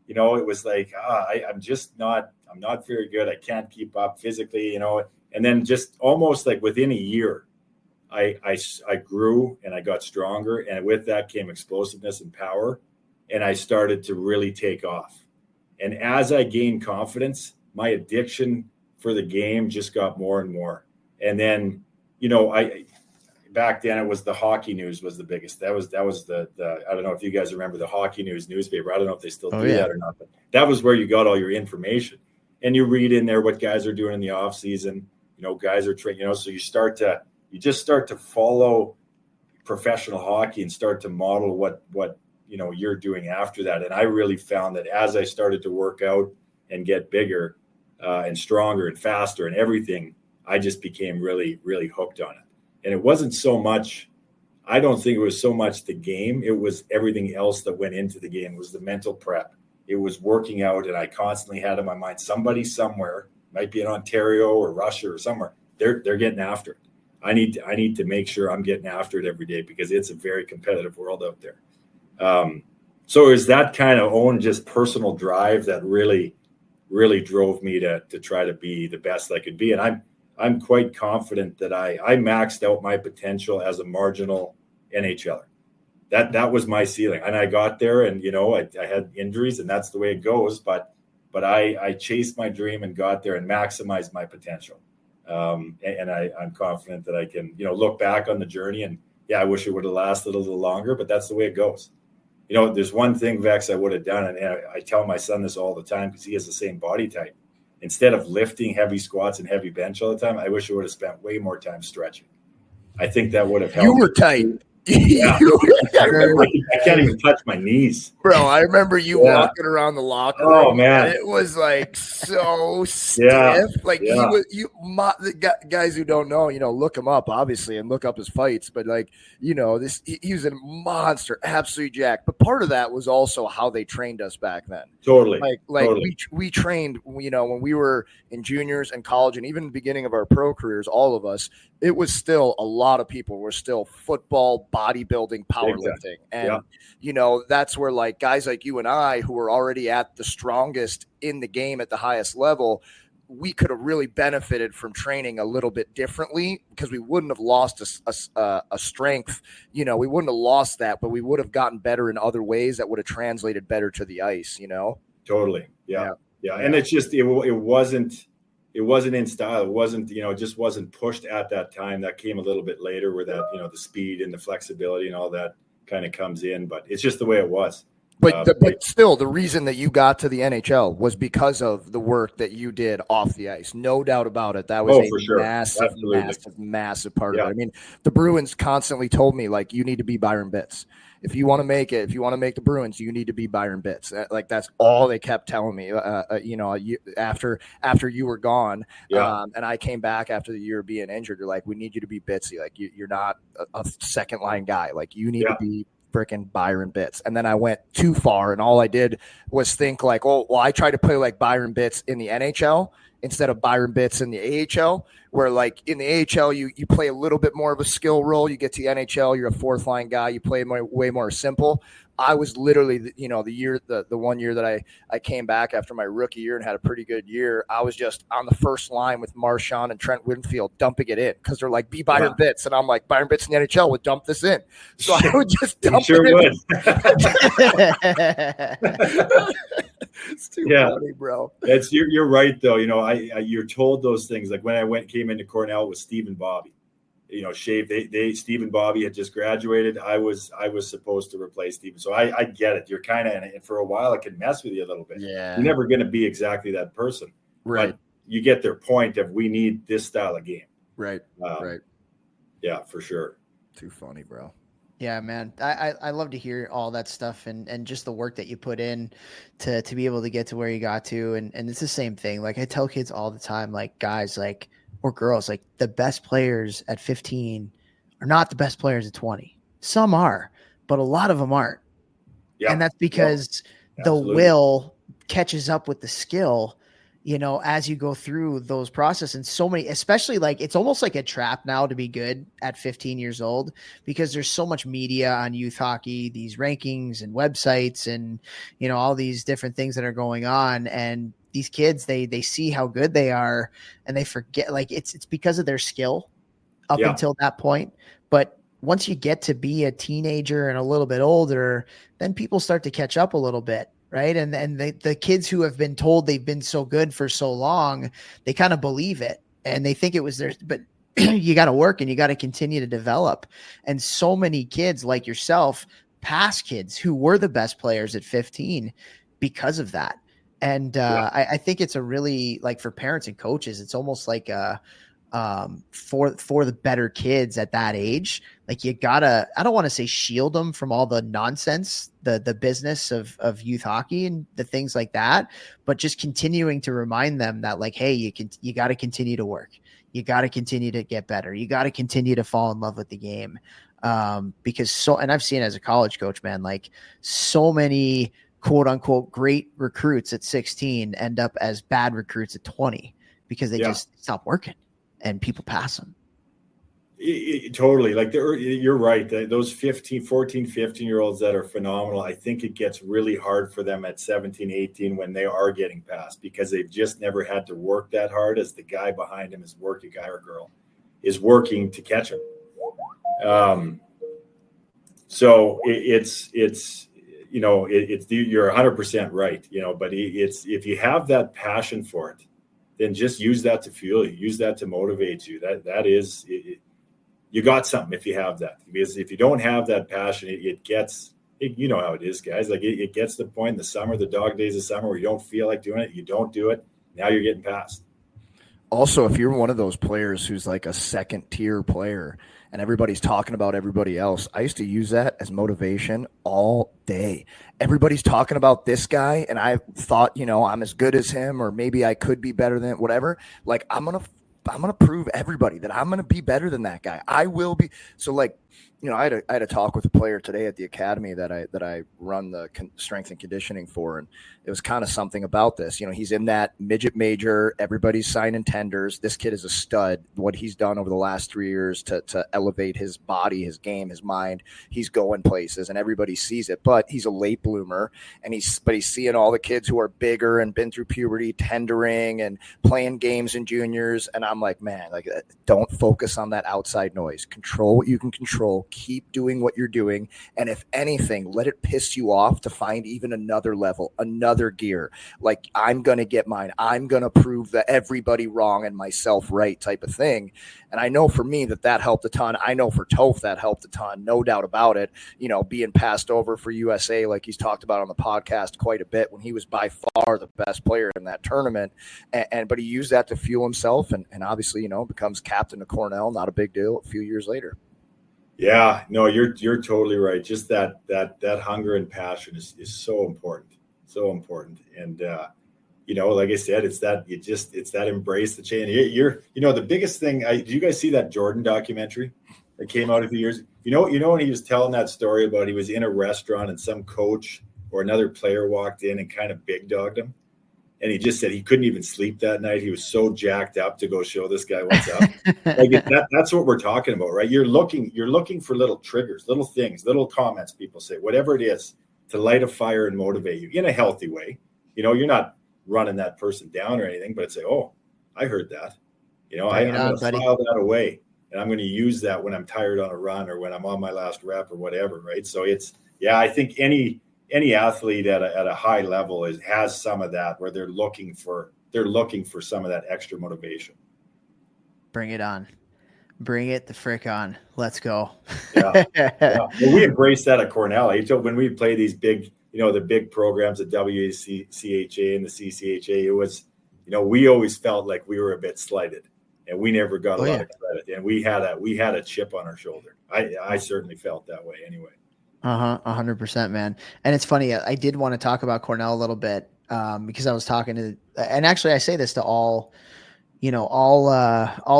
was like I'm not very good. I can't keep up physically, And then just almost like within a year, I grew and I got stronger, and with that came explosiveness and power, and I started to really take off. And as I gained confidence, my addiction for the game just got more and more. And then, back then it was the Hockey News was the biggest. That was the I don't know if you guys remember the Hockey News newspaper. I don't know if they still do that or not, but that was where you got all your information. And you read in there what guys are doing in the off season. Guys are training, so you just start to follow professional hockey and start to model what you're doing after that. And I really found that as I started to work out and get bigger and stronger and faster and everything, I just became really, really hooked on it. And it wasn't so much, I don't think it was so much the game. It was everything else that went into the game. It was the mental prep. It was working out. And I constantly had in my mind, somebody somewhere, might be in Ontario or Russia or somewhere, they're getting after it. I need to make sure I'm getting after it every day because it's a very competitive world out there. So is that kind of own just personal drive that really, really drove me to try to be the best I could be. And I'm quite confident that I maxed out my potential as a marginal NHLer. That was my ceiling. And I got there and, I had injuries and that's the way it goes. But I chased my dream and got there and maximized my potential. And I'm confident that I can, look back on the journey and I wish it would have lasted a little longer, but that's the way it goes. There's one thing, Vex, I would have done. And I tell my son this all the time because he has the same body type. Instead of lifting heavy squats and heavy bench all the time, I wish I would have spent way more time stretching. I think that would have helped. You were tight. Yeah. I can't even touch my knees. Bro, I remember you walking around the locker room. Oh, man. It was like so stiff. Like the guys who don't know, look him up, obviously, and look up his fights. But he was a monster, absolutely jacked. But part of that was also how they trained us back then. Totally. Totally. We trained, when we were in juniors and college and even the beginning of our pro careers, all of us, it was still a lot of people were still football, bodybuilding, powerlifting. And, that's where guys like you and I, who were already at the strongest in the game at the highest level, we could have really benefited from training a little bit differently because we wouldn't have lost a strength. We wouldn't have lost that, but we would have gotten better in other ways that would have translated better to the ice, Totally. Yeah. And it's just, it wasn't in style. It wasn't, it just wasn't pushed at that time. That came a little bit later where that, the speed and the flexibility and all that kind of comes in, but it's just the way it was. But still, the reason that you got to the NHL was because of the work that you did off the ice. No doubt about it. That was massive part of it. I mean, the Bruins constantly told me, you need to be Byron Bitz. If you want to make it, if you want to make the Bruins, you need to be Byron Bitz. That's all they kept telling me, after you were gone. And I came back after the year of being injured. You're like, we need you to be Bitsy. You're not a second line guy. You need to be freaking Byron Bitz. And then I went too far, and all I did was think I tried to play like Byron Bitz in the NHL instead of Byron Bitz in the AHL, where in the AHL you play a little bit more of a skill role. You get to the NHL, you're a fourth line guy, you play way more simple. I was literally, the 1 year that I came back after my rookie year and had a pretty good year, I was just on the first line with Marchand and Trent Winfield dumping it in because they're like, be Byron Bitz. And I'm like, Byron Bitz in the NHL would dump this in. So I would just dump it in. It's too funny, bro. You're right, though. You're told those things. Like when I came into Cornell with Steve and Bobby. Shave. Steve and Bobby had just graduated. I was supposed to replace Steve. So I get it. You're kind of, and for a while it can mess with you a little bit. Yeah. You're never going to be exactly that person. Right. But you get their point of we need this style of game. Right. Right. Yeah, for sure. Too funny, bro. Yeah, man. I love to hear all that stuff and just the work that you put in to be able to get to where you got to. And it's the same thing. I tell kids all the time, guys, or girls, the best players at 15 are not the best players at 20. Some are, but a lot of them aren't. Yeah. And that's because the will catches up with the skill, as you go through those processes. And so many, especially it's almost like a trap now to be good at 15 years old, because there's so much media on youth hockey, these rankings and websites and, all these different things that are going on. And these kids, they see how good they are and they forget it's because of their skill up until that point. But once you get to be a teenager and a little bit older, then people start to catch up a little bit. Right. And the kids who have been told they've been so good for so long, they kind of believe it and they think it was theirs. But you got to work and you got to continue to develop. And so many kids like yourself pass kids who were the best players at 15 because of that. And I think it's a really, like, for parents and coaches, it's almost like for the better kids at that age, like, you gotta, I don't want to say shield them from all the nonsense, the business of youth hockey and the things like that, but just continuing to remind them that, like, hey, you got to continue to work. You got to continue to get better. You got to continue to fall in love with the game. Because and I've seen as a college coach, man, like, so many quote unquote great recruits at 16 end up as bad recruits at 20 because they just stop working and people pass them. Totally. Like, you're right. Those 14, 15-year-olds that are phenomenal, I think it gets really hard for them at 17, 18 when they are getting passed because they've just never had to work that hard as the guy behind him is working, guy or girl is working to catch him. So it's you're 100% right, but it's, if you have that passion for it, then just use that to fuel you, use that to motivate you. That is it. You got something if you have that, because if you don't have that passion, it gets, you know how it is, guys. Like, it gets to the point in the summer, the dog days of summer, where you don't feel like doing it. You don't do it. Now you're getting passed. Also, if you're one of those players who's like a second tier player and everybody's talking about everybody else, I used to use that as motivation all day. Everybody's talking about this guy, and I thought, I'm as good as him, or maybe I could be better than whatever. Like, I'm going to prove everybody that I'm going to be better than that guy. I will be. So, like, I had a talk with a player today at the academy that I run the strength and conditioning for, and it was kind of something about this. He's in that midget major. Everybody's signing tenders. This kid is a stud. What he's done over the last 3 years to elevate his body, his game, his mind, he's going places, and everybody sees it. But he's a late bloomer, and he's seeing all the kids who are bigger and been through puberty, tendering and playing games in juniors. And I'm like, man, like, don't focus on that outside noise. Control what you can control. Keep doing what you're doing. And if anything, let it piss you off to find even another level, another gear. Like, I'm going to get mine. I'm going to prove that everybody wrong and myself right type of thing. And I know for me that helped a ton. I know for Toph that helped a ton, no doubt about it. Being passed over for USA, like he's talked about on the podcast quite a bit, when he was by far the best player in that tournament. But he used that to fuel himself, and obviously, becomes captain of Cornell. Not a big deal a few years later. Yeah, no, you're totally right. Just that hunger and passion is so important, so important. And like I said, it's that embrace the change. You're the biggest thing. Did you guys see that Jordan documentary that came out a few years? When he was telling that story about, he was in a restaurant and some coach or another player walked in and kind of big dogged him. And he just said he couldn't even sleep that night. He was so jacked up to go show this guy what's up. That's what we're talking about, right? You're looking for little triggers, little things, little comments people say, whatever it is, to light a fire and motivate you in a healthy way. You're not running that person down or anything, but say, oh, I heard that. I'm going to file that away, and I'm going to use that when I'm tired on a run or when I'm on my last rep or whatever, right? So I think any athlete at a high level has some of that, where they're looking for some of that extra motivation. Bring it on. Bring it the frick on. Let's go. Yeah. Well, we embrace that at Cornell. When we play these big, the big programs at WCHA and the CCHA, it was, we always felt like we were a bit slighted, and we never got a lot of credit. And we had a chip on our shoulder. I certainly felt that way anyway. 100%, man. And it's funny. I did want to talk about Cornell a little bit because I was talking to, and actually I say this to all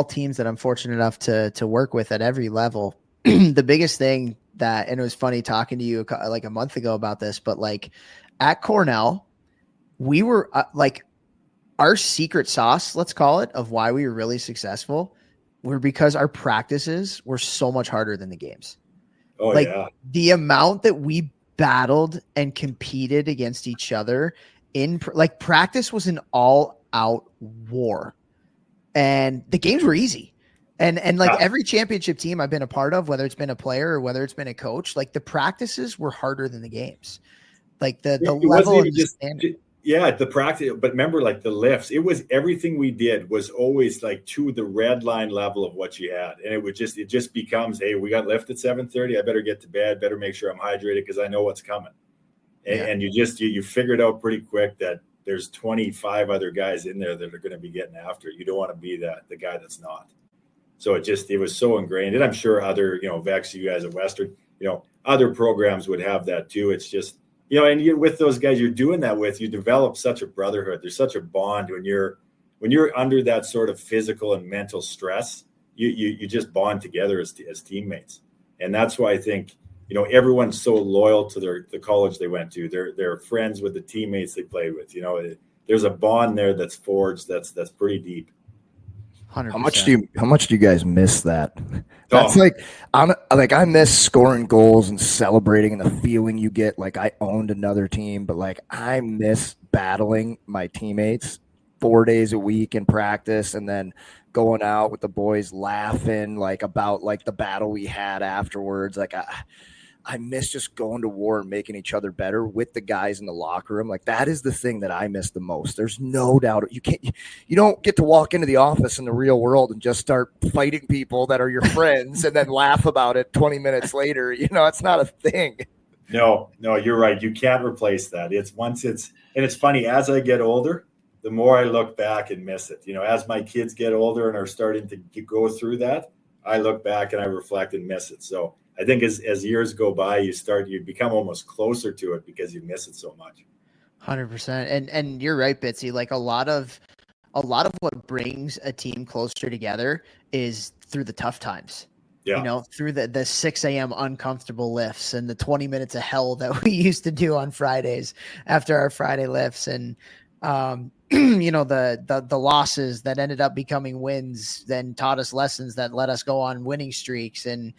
teams that I'm fortunate enough to work with at every level. The biggest thing and it was funny talking to you like a month ago about this, but like at Cornell, we were like, our secret sauce, let's call it, of why we were really successful were because our practices were so much harder than the games. Oh, like, yeah. The amount that we battled and competed against each other in practice was an all out war, and the games were easy. And every championship team I've been a part of, whether it's been a player or whether it's been a coach, like the practices were harder than the games. Like the level of standard. Yeah, the practice, but remember, like the lifts, it was everything we did was always like to the red line level of what you had. And it just becomes, hey, we got lift at 7:30. I better get to bed, better make sure I'm hydrated because I know what's coming. And you figure it out pretty quick that there's 25 other guys in there that are going to be getting after it. You don't want to be the guy that's not. So it was so ingrained. And I'm sure other, Vex, you guys at Western, other programs would have that too. It's just, and you with those guys you're doing that with, you develop such a brotherhood. There's such a bond when you're under that sort of physical and mental stress. You just bond together as teammates, and that's why I think everyone's so loyal to the college they went to. They're friends with the teammates they played with. There's a bond there that's forged that's pretty deep. 100%. How much do you guys miss that? That's I miss scoring goals and celebrating and the feeling you get like I owned another team, but like I miss battling my teammates 4 days a week in practice and then going out with the boys laughing like about like the battle we had afterwards. Like I miss just going to war and making each other better with the guys in the locker room. Like that is the thing that I miss the most. There's no doubt. You don't get to walk into the office in the real world and just start fighting people that are your friends and then laugh about it 20 minutes later. It's not a thing. No, you're right. You can't replace that. And it's funny, as I get older, the more I look back and miss it. As my kids get older and are starting to go through that, I look back and I reflect and miss it. So I think as years go by, you become almost closer to it because you miss it so much. 100%. And you're right, Bitsy. Like a lot of what brings a team closer together is through the tough times. Yeah. Through the 6 a.m. uncomfortable lifts and the 20 minutes of hell that we used to do on Fridays after our Friday lifts. And, the losses that ended up becoming wins then taught us lessons that let us go on winning streaks. And,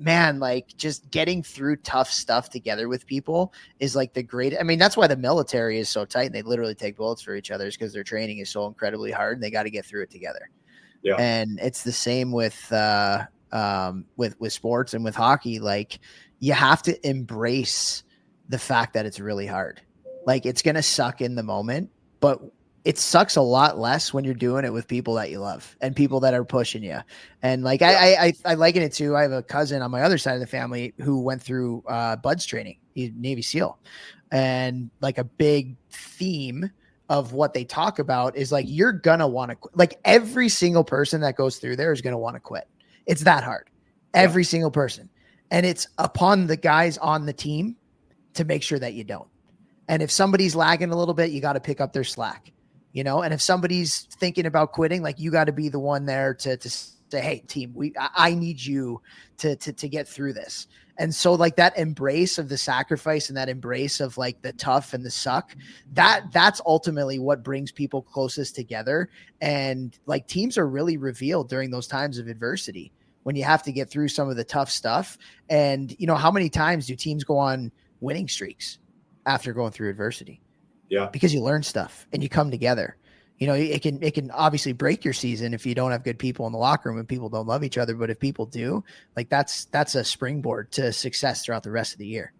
like just getting through tough stuff together with people is like that's why the military is so tight. They literally take bullets for each other because their training is so incredibly hard and they got to get through it together. Yeah. And it's the same with sports and with hockey. Like you have to embrace the fact that it's really hard. Like it's going to suck in the moment, but it sucks a lot less when you're doing it with people that you love and people that are pushing you. And like, I liken it to, I have a cousin on my other side of the family who went through BUDS training, he's Navy SEAL. And like a big theme of what they talk about is like, you're going to want to quit. Like every single person that goes through there is going to want to quit. It's that hard. Every single person. And it's upon the guys on the team to make sure that you don't. And if somebody's lagging a little bit, you got to pick up their slack, and if somebody's thinking about quitting, like you got to be the one there to say, hey team, I need you to get through this. And so like that embrace of the sacrifice and that embrace of like the tough and the suck, that's ultimately what brings people closest together. And like teams are really revealed during those times of adversity when you have to get through some of the tough stuff. And how many times do teams go on winning streaks after going through adversity? Yeah. Because you learn stuff and you come together. It can obviously break your season if you don't have good people in the locker room and people don't love each other. But if people do, like that's a springboard to success throughout the rest of the year.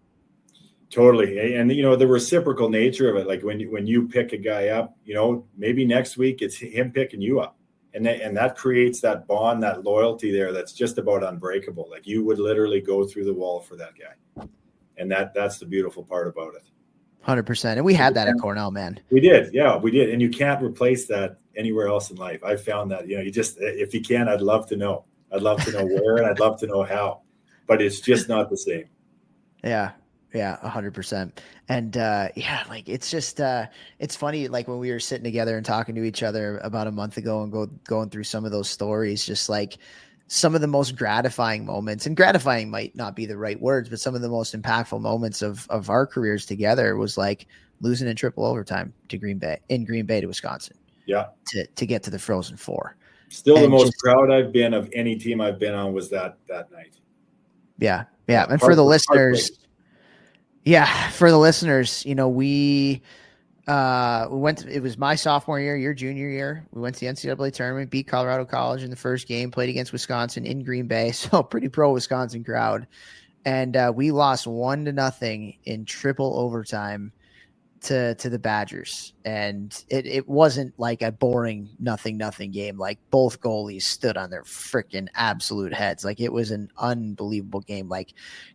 Totally. And the reciprocal nature of it, like when you pick a guy up, maybe next week it's him picking you up. And that creates that bond, that loyalty there that's just about unbreakable. Like you would literally go through the wall for that guy. And that's the beautiful part about it. 100%. And we had that at Cornell, man. We did. Yeah, we did. And you can't replace that anywhere else in life. I found that, if you can, I'd love to know. I'd love to know where and I'd love to know how, but it's just not the same. Yeah. Yeah. 100%. And like, it's just, it's funny. Like when we were sitting together and talking to each other about a month ago and going through some of those stories, just like, some of the most gratifying moments, and gratifying might not be the right words, but some of the most impactful moments of our careers together was like losing in triple overtime to Green Bay to Wisconsin. Yeah. To get to the Frozen Four. Still the most proud I've been of any team I've been on was that night. Yeah. Yeah. And for the listeners, we went. It was my sophomore year, your junior year. We went to the NCAA tournament, beat Colorado College in the first game, played against Wisconsin in Green Bay, so pretty pro Wisconsin crowd, and we lost 1-0 in triple overtime to the Badgers, and it wasn't like a boring nothing game. Like both goalies stood on their freaking absolute heads. Like it was an unbelievable game. Like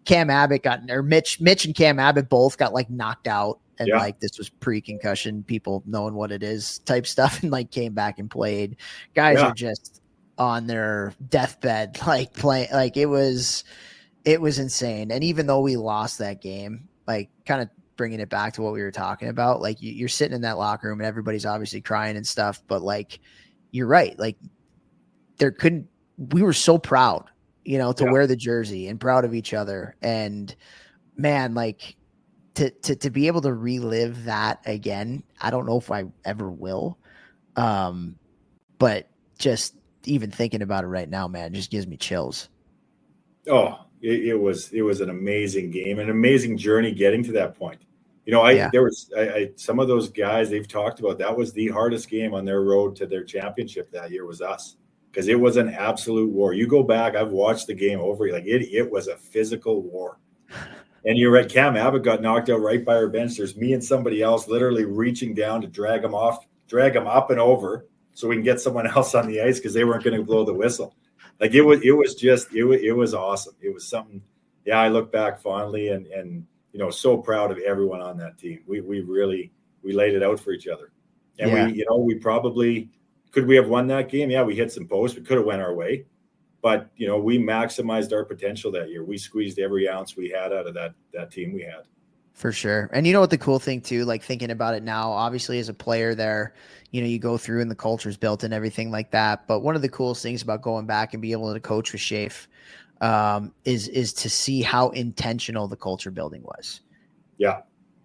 Mitch and Cam Abbott both got like knocked out, and like this was pre-concussion, people knowing what it is type stuff, and like came back and played. Guys are just on their deathbed, like playing. Like it was insane. And even though we lost that game, like kind of bringing it back to what we were talking about, like you're sitting in that locker room and everybody's obviously crying and stuff, but like, you're right. Like we were so proud, to wear the jersey and proud of each other. And man, like to be able to relive that again, I don't know if I ever will. But just even thinking about it right now, man, just gives me chills. Oh, it was an amazing game, an amazing journey getting to that point. There was some of those guys they've talked about. That was the hardest game on their road to their championship that year was us, because it was an absolute war. You go back, I've watched the game over. Like it was a physical war. And you're right. Cam Abbott got knocked out right by our bench. There's me and somebody else literally reaching down to drag him up and over so we can get someone else on the ice because they weren't going to blow the whistle. Like it was awesome. It was something. Yeah, I look back fondly and so proud of everyone on that team. We laid it out for each other. And we probably could we have won that game? Yeah, we hit some posts. We could have went our way. But, we maximized our potential that year. We squeezed every ounce we had out of that team we had. For sure. And what the cool thing too, like thinking about it now, obviously as a player there, you go through and the culture's built and everything like that. But one of the coolest things about going back and be able to coach with Shafe is to see how intentional the culture building was. Yeah.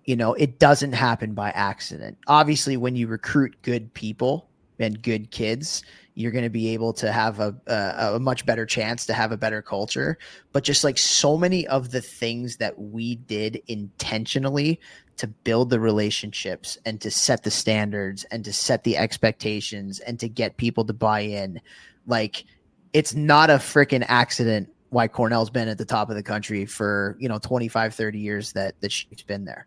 It doesn't happen by accident. Obviously, when you recruit good people and good kids, you're going to be able to have a much better chance to have a better culture. But just like so many of the things that we did intentionally to build the relationships and to set the standards and to set the expectations and to get people to buy in, like it's not a freaking accident why Cornell's been at the top of the country for, 25, 30 years that she's been there.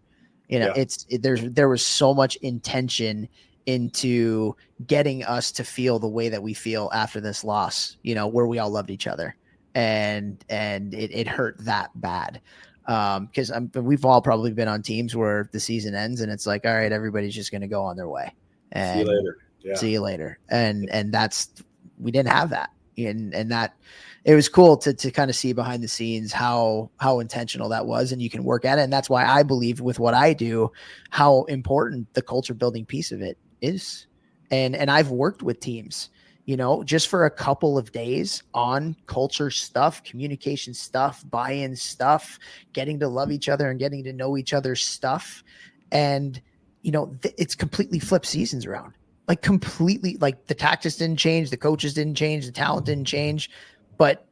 There was so much intention into getting us to feel the way that we feel after this loss, where we all loved each other, and it hurt that bad. Because we've all probably been on teams where the season ends and it's like, all right, everybody's just going to go on their way and see you later. Yeah. See you later. And we didn't have that. And that it was cool to kind of see behind the scenes how intentional that was, and you can work at it. And that's why I believe with what I do, how important the culture building piece of it is. And I've worked with teams, just for a couple of days on culture stuff, communication stuff, buy-in stuff, getting to love each other and getting to know each other's stuff. And, it's completely flipped seasons around, like completely, like the tactics didn't change. The coaches didn't change. The talent didn't change, but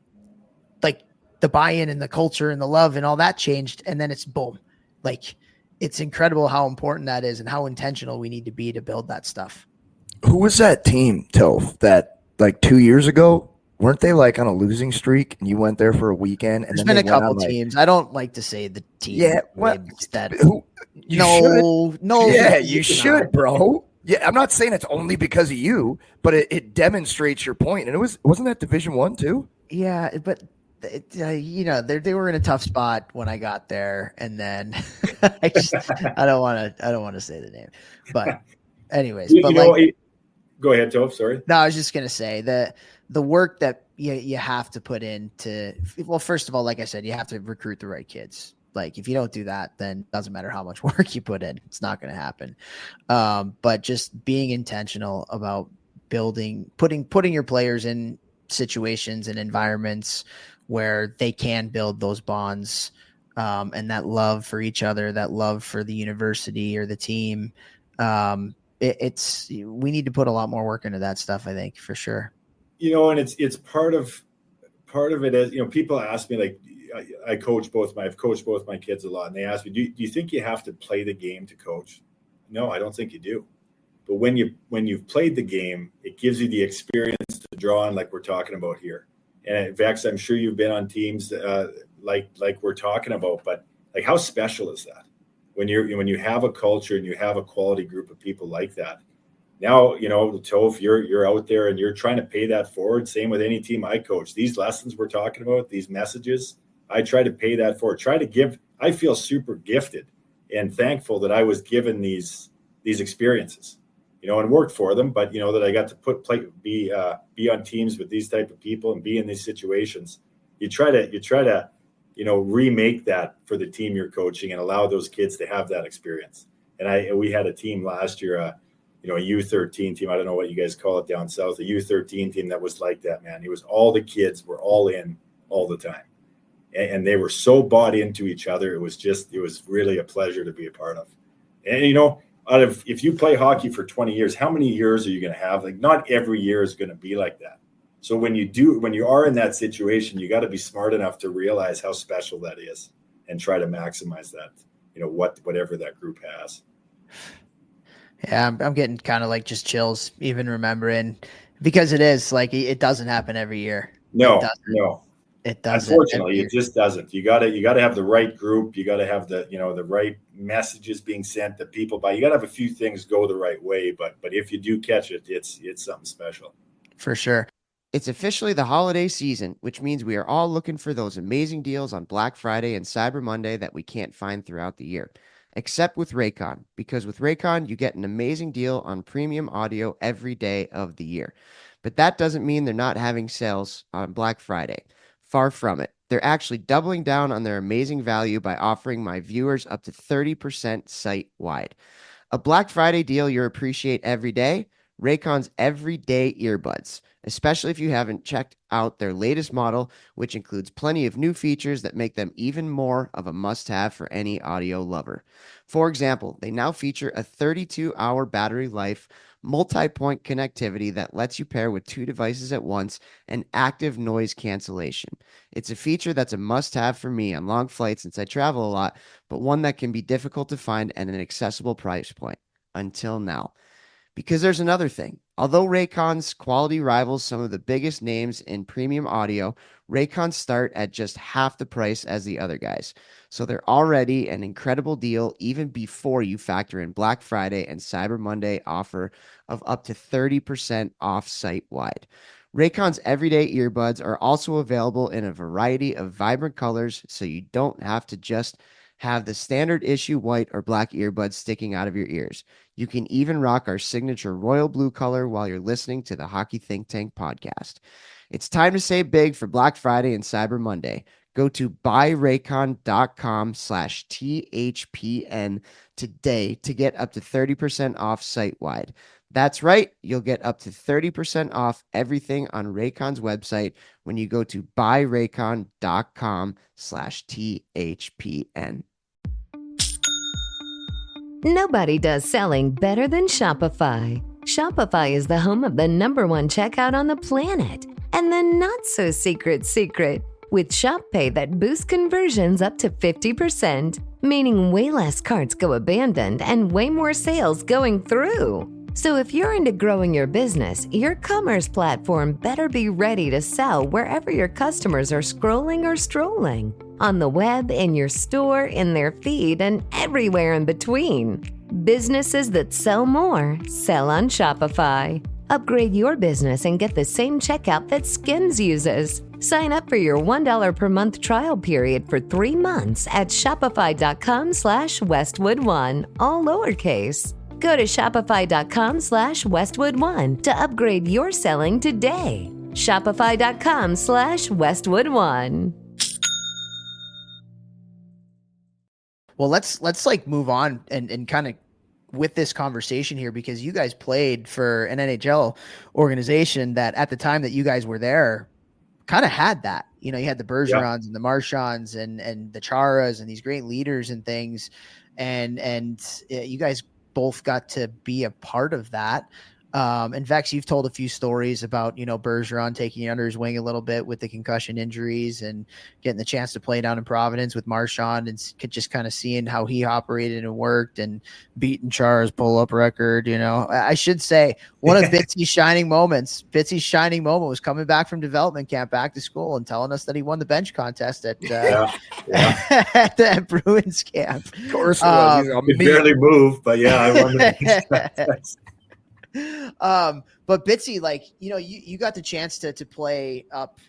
like the buy-in and the culture and the love and all that changed. And then it's boom. Like it's incredible how important that is and how intentional we need to be to build that stuff. Who was that team, Toph, that like 2 years ago, weren't they like on a losing streak and you went there for a weekend? And there's been a couple teams. I don't like to say the team. Yeah. What? No. Yeah, you should, bro. Yeah. I'm not saying it's only because of you, but it demonstrates your point. And wasn't that Division I too? Yeah. But they were in a tough spot when I got there. And then I don't want to say the name, but anyways, go ahead, Toph. Sorry. No, I was just going to say that the work that you have to put into, well, first of all, like I said, you have to recruit the right kids. Like if you don't do that, then it doesn't matter how much work you put in, it's not going to happen. But just being intentional about putting your players in situations and environments where they can build those bonds, and that love for each other, that love for the university or the team. We need to put a lot more work into that stuff, I think, for sure. And it's part of it is, people ask me, like, I've coached both my kids a lot, and they ask me, do you think you have to play the game to coach? No, I don't think you do. But when you've played the game, it gives you the experience to draw on, like we're talking about here. And Vex, I'm sure you've been on teams like we're talking about, but like how special is that? when you have a culture and you have a quality group of people like that. Now, Toph, you're out there and you're trying to pay that forward. Same with any team I coach. These lessons we're talking about, these messages, I try to pay that forward. Try to give. I feel super gifted and thankful that I was given these experiences, and worked for them. But that I got to be on teams with these type of people and be in these situations. You try to remake that for the team you're coaching and allow those kids to have that experience. And we had a team last year, a U13 team. I don't know what you guys call it down south, a U13 team that was like that, man. It was all the kids were all in all the time. And they were so bought into each other. It was really a pleasure to be a part of. And, if you play hockey for 20 years, how many years are you going to have? Like, not every year is going to be like that. So when you are in that situation, you got to be smart enough to realize how special that is and try to maximize that, whatever that group has. Yeah, I'm getting kind of like just chills, even remembering, because it is like, it doesn't happen every year. No. It doesn't. Unfortunately, it just doesn't. You gotta have the right group. You gotta have the right messages being sent to people. But you gotta have a few things go the right way. But if you do catch it, it's something special. For sure. It's officially the holiday season, which means we are all looking for those amazing deals on Black Friday and Cyber Monday that we can't find throughout the year. Except with Raycon, because with Raycon, you get an amazing deal on premium audio every day of the year. But that doesn't mean they're not having sales on Black Friday. Far from it. They're actually doubling down on their amazing value by offering my viewers up to 30% site-wide. A Black Friday deal you appreciate every day? Raycon's everyday earbuds, especially if you haven't checked out their latest model, which includes plenty of new features that make them even more of a must-have for any audio lover. For example, they now feature a 32-hour battery life, multi-point connectivity that lets you pair with 2 devices at once, and active noise cancellation. It's a feature that's a must-have for me on long flights since I travel a lot, but one that can be difficult to find at an accessible price point. Until now. Because there's another thing. Although Raycon's quality rivals some of the biggest names in premium audio, Raycons start at just half the price as the other guys. So they're already an incredible deal even before you factor in Black Friday and Cyber Monday offer of up to 30% off site-wide. Raycon's everyday earbuds are also available in a variety of vibrant colors, so you don't have to just have the standard issue white or black earbuds sticking out of your ears. You can even rock our signature royal blue color while you're listening to the Hockey Think Tank podcast. It's time to save big for Black Friday and Cyber Monday. Go to buyraycon.com/THPN today to get up to 30% off site-wide. That's right. You'll get up to 30% off everything on Raycon's website when you go to buyraycon.com/THPN. Nobody does selling better than Shopify. Shopify is the home of the #1 checkout on the planet. And the not-so-secret secret, with Shop Pay that boosts conversions up to 50%, meaning way less carts go abandoned and way more sales going through. So if you're into growing your business, your commerce platform better be ready to sell wherever your customers are scrolling or strolling. On the web, in your store, in their feed, and everywhere in between. Businesses that sell more, sell on Shopify. Upgrade your business and get the same checkout that Skims uses. Sign up for your $1 per month trial period for 3 months at shopify.com/Westwood1, all lowercase. Go to shopify.com/Westwood1 to upgrade your selling today. Shopify.com/Westwood1. Well, let's like move on and kind of with this conversation here, because you guys played for an NHL organization that at the time that you guys were there kind of had that. You had the Bergerons and the Marchands and the Charas and these great leaders and things. And you guys both got to be a part of that. And Vex, you've told a few stories about, Bergeron taking under his wing a little bit with the concussion injuries and getting the chance to play down in Providence with Marchand and just kind of seeing how he operated and worked and beating Char's pull-up record. I should say one of Bitsy's shining moments was coming back from development camp back to school and telling us that he won the bench contest at at Bruins camp. Of course, could barely move, but yeah, I won the bench contest. But Bitsy, you got the chance to play up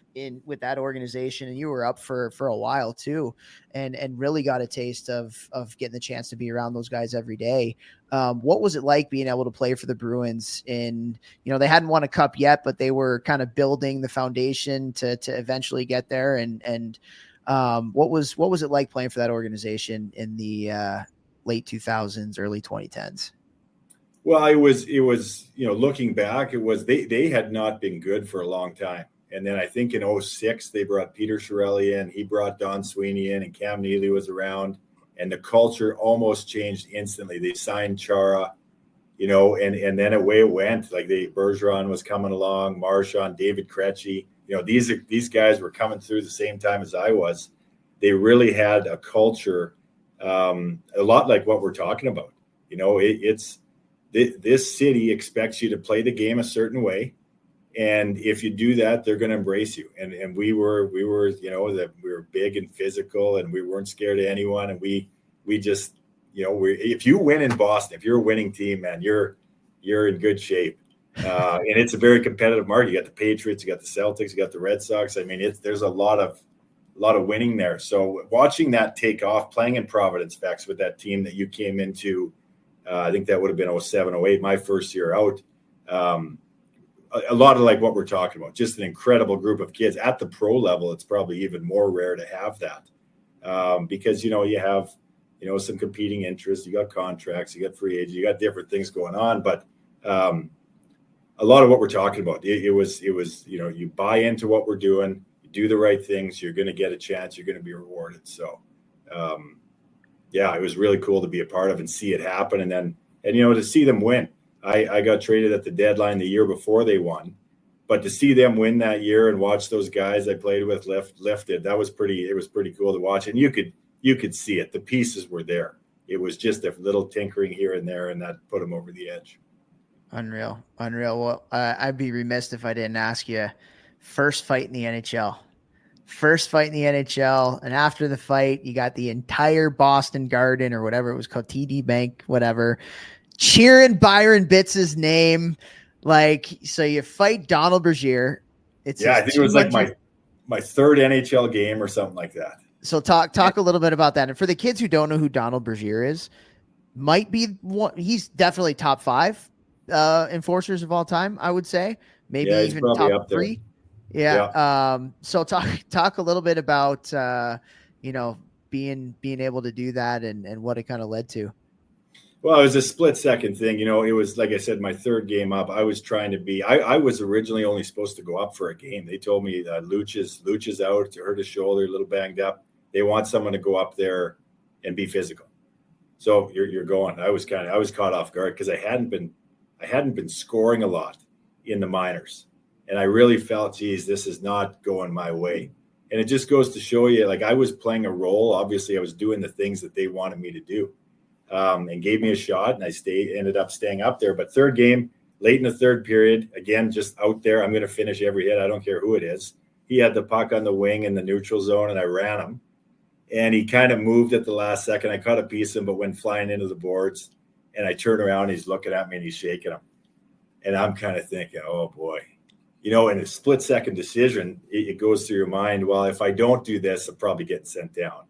with that organization, and you were up for a while too, and really got a taste of getting the chance to be around those guys every day. What was it like being able to play for the Bruins they hadn't won a cup yet, but they were kind of building the foundation to eventually get there. And what was it like playing for that organization in the late 2000s, early 2010s? Well, it was, looking back, they had not been good for a long time. And then I think in 2006, they brought Peter Chiarelli in, he brought Don Sweeney in, and Cam Neely was around, and the culture almost changed instantly. They signed Chara, and then away it went. Like Bergeron was coming along, Marchand, David Krejci, these guys were coming through the same time as I was. They really had a culture, a lot like what we're talking about. This city expects you to play the game a certain way, and if you do that, they're going to embrace you. And we were big and physical, and we weren't scared of anyone. And we just, if you win in Boston, if you're a winning team, man, you're in good shape. And it's a very competitive market. You got the Patriots, you got the Celtics, you got the Red Sox. I mean, there's a lot of winning there. So watching that take off, playing in Providence, Vex, with that team that you came into. I think that would have been 2007, 2008, my first year out. A lot of like what we're talking about, just an incredible group of kids at the pro level. It's probably even more rare to have that because, you have, some competing interests. You got contracts, you got free agents, you got different things going on. But a lot of what we're talking about, it was, you buy into what we're doing, you do the right things, you're going to get a chance, you're going to be rewarded. So, yeah, it was really cool to be a part of and see it happen. And to see them win. I got traded at the deadline the year before they won, but to see them win that year and watch those guys I played with lifted, it was pretty cool to watch. And you could see it. The pieces were there. It was just a little tinkering here and there, and that put them over the edge. Unreal. Well, I'd be remiss if I didn't ask you, first fight in the NHL. And after the fight, you got the entire Boston Garden or whatever it was called, TD Bank, whatever, cheering Byron Bitz's name. So you fight Donald Bergier. I think it was like my third NHL game or something like that. So talk a little bit about that. And for the kids who don't know who Donald Bergier is, might be one. He's definitely top 5 enforcers of all time, I would say. Maybe even top 3. Yeah. So talk a little bit about, being able to do that and what it kind of led to. Well, it was a split second thing. It was, like I said, my third game up. I was trying to be, I was originally only supposed to go up for a game. They told me that Luch is out, hurt his shoulder, a little banged up. They want someone to go up there and be physical. So you're going. I was caught off guard because I hadn't been scoring a lot in the minors. And I really felt, geez, this is not going my way. And it just goes to show you, I was playing a role. Obviously, I was doing the things that they wanted me to do, and gave me a shot. And I ended up staying up there. But third game, late in the third period, again, just out there. I'm going to finish every hit. I don't care who it is. He had the puck on the wing in the neutral zone, and I ran him. And he kind of moved at the last second. I caught a piece of him, but went flying into the boards. And I turn around, and he's looking at me, and he's shaking him. And I'm kind of thinking, oh, boy. In a split-second decision, it goes through your mind, well, if I don't do this, I'm probably getting sent down.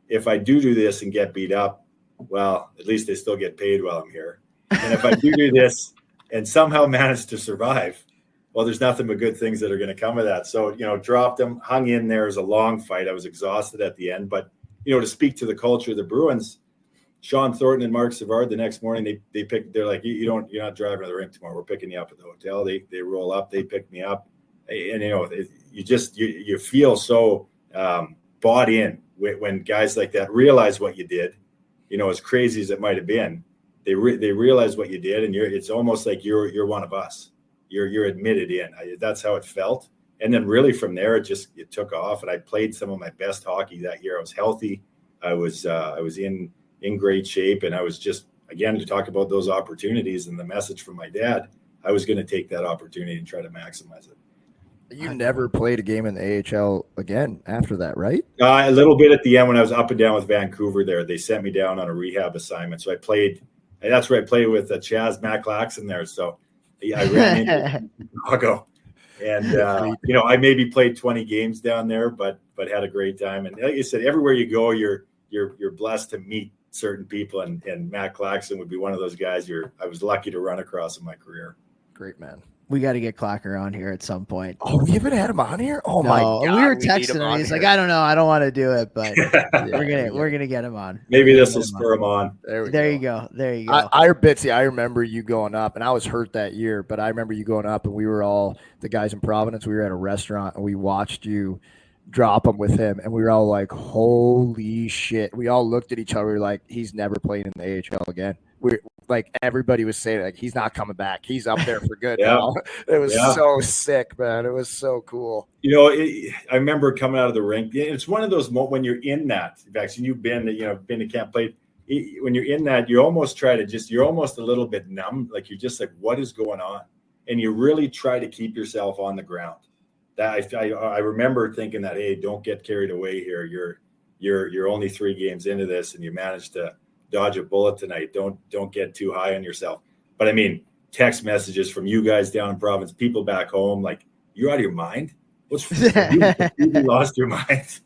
If I do this and get beat up, well, at least they still get paid while I'm here. And if I do this and somehow manage to survive, well, there's nothing but good things that are going to come of that. So, dropped him, hung in there. It was a long fight. I was exhausted at the end. But, to speak to the culture of the Bruins, Sean Thornton and Mark Savard the next morning, they're like, you're not driving to the rink tomorrow. We're picking you up at the hotel. They roll up, they pick me up. And, you feel so bought in when guys like that realize what you did, as crazy as it might've been. they realize what you did, and it's almost like you're one of us. You're admitted in. That's how it felt. And then really from there, it took off, and I played some of my best hockey that year. I was healthy. I was in great shape, and I was just, again, to talk about those opportunities and the message from my dad, I was going to take that opportunity and try to maximize it. You never played a game in the AHL again after that, right? A little bit at the end when I was up and down with Vancouver there. They sent me down on a rehab assignment. So I played, and that's where I played with Chaz McLaxon there. So I ran into Chicago. And, I maybe played 20 games down there, but had a great time. And like you said, everywhere you go, you're blessed to meet certain people. And Matt Claxton would be one of those guys I was lucky to run across in my career. Great, man. We got to get Clacker on here at some point. Oh, we haven't had him on here? Oh, no, my God. We were texting him. He's like, I don't know. I don't want to do it, but we're gonna get him on. Maybe this will spur him on. There you go. Bitsy, I remember you going up, and I was hurt that year, but I remember you going up, and we were all the guys in Providence. We were at a restaurant, and we watched you drop him with him, and we were all like, holy shit. We all looked at each other like, he's never playing in the AHL again. We like, everybody was saying, like, he's not coming back. He's up there for good now. It was so sick, man. It was so cool. I remember coming out of the rink. It's one of those moments when you're in that vaccine. You've been to camp, played. When you're in that, you almost try to you're almost a little bit numb. Like, you're just like, what is going on? And you really try to keep yourself on the ground. That I remember thinking that, hey, don't get carried away here. You're only 3 games into this, and you managed to dodge a bullet tonight. Don't get too high on yourself. But I mean, text messages from you guys down in Province, people back home, like, you're out of your mind. What's you lost your mind?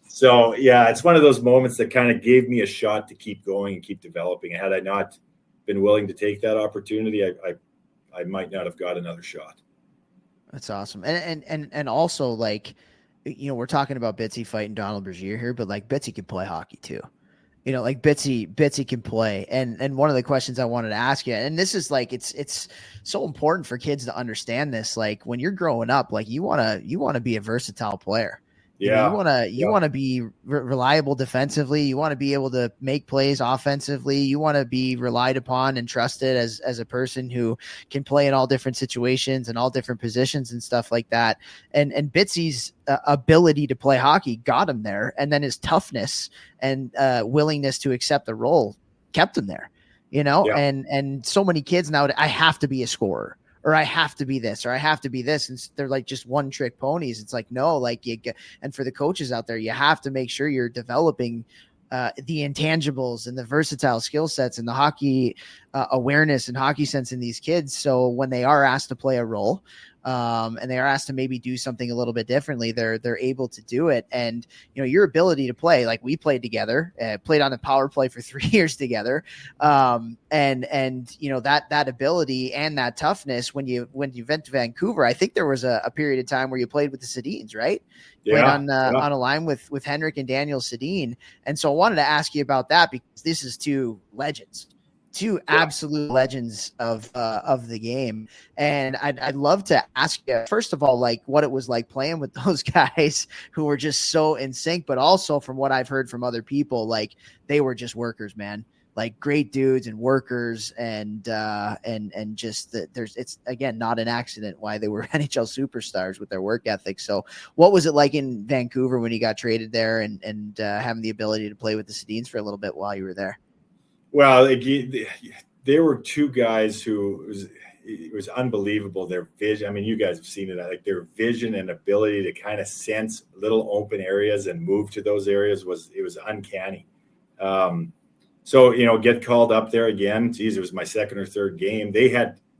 So yeah, it's one of those moments that kind of gave me a shot to keep going and keep developing. And had I not been willing to take that opportunity, I might not have got another shot. That's awesome. And also, like, we're talking about Bitsy fighting Donald Bergier here, but like, Bitsy can play hockey too. Like Bitsy can play. And one of the questions I wanted to ask you, and this is like, it's so important for kids to understand this. Like, when you're growing up, like, you want to be a versatile player. Yeah. You want to be reliable defensively. You want to be able to make plays offensively. You want to be relied upon and trusted as a person who can play in all different situations and all different positions and stuff like that. And Bitsy's ability to play hockey got him there. And then his toughness and willingness to accept the role kept him there, and so many kids now, I have to be a scorer, or I have to be this, or I have to be this. And they're like just one trick ponies. It's like, no, like, and for the coaches out there, you have to make sure you're developing the intangibles and the versatile skill sets and the hockey awareness and hockey sense in these kids. So when they are asked to play a role, and they are asked to maybe do something a little bit differently, they're able to do it. And, your ability to play, like, we played together, played on the power play for 3 years together. And that ability and that toughness, when you went to Vancouver, I think there was a period of time where you played with the Sedins, right? Played on a line with Henrik and Daniel Sedin. And so I wanted to ask you about that, because this is 2 legends. 2 absolute legends of the game. And I'd love to ask you, first of all, like, what it was like playing with those guys who were just so in sync, but also from what I've heard from other people, like, they were just workers, man. Like, great dudes and workers, and just it's again, not an accident why they were NHL superstars with their work ethic. So what was it like in Vancouver when you got traded there and having the ability to play with the Sedins for a little bit while you were there? Well, there were 2 guys who it was unbelievable. Their vision. I mean, you guys have seen it. Like, their vision and ability to kind of sense little open areas and move to those areas was uncanny. So, get called up there again. Geez, it was my 2nd or 3rd game.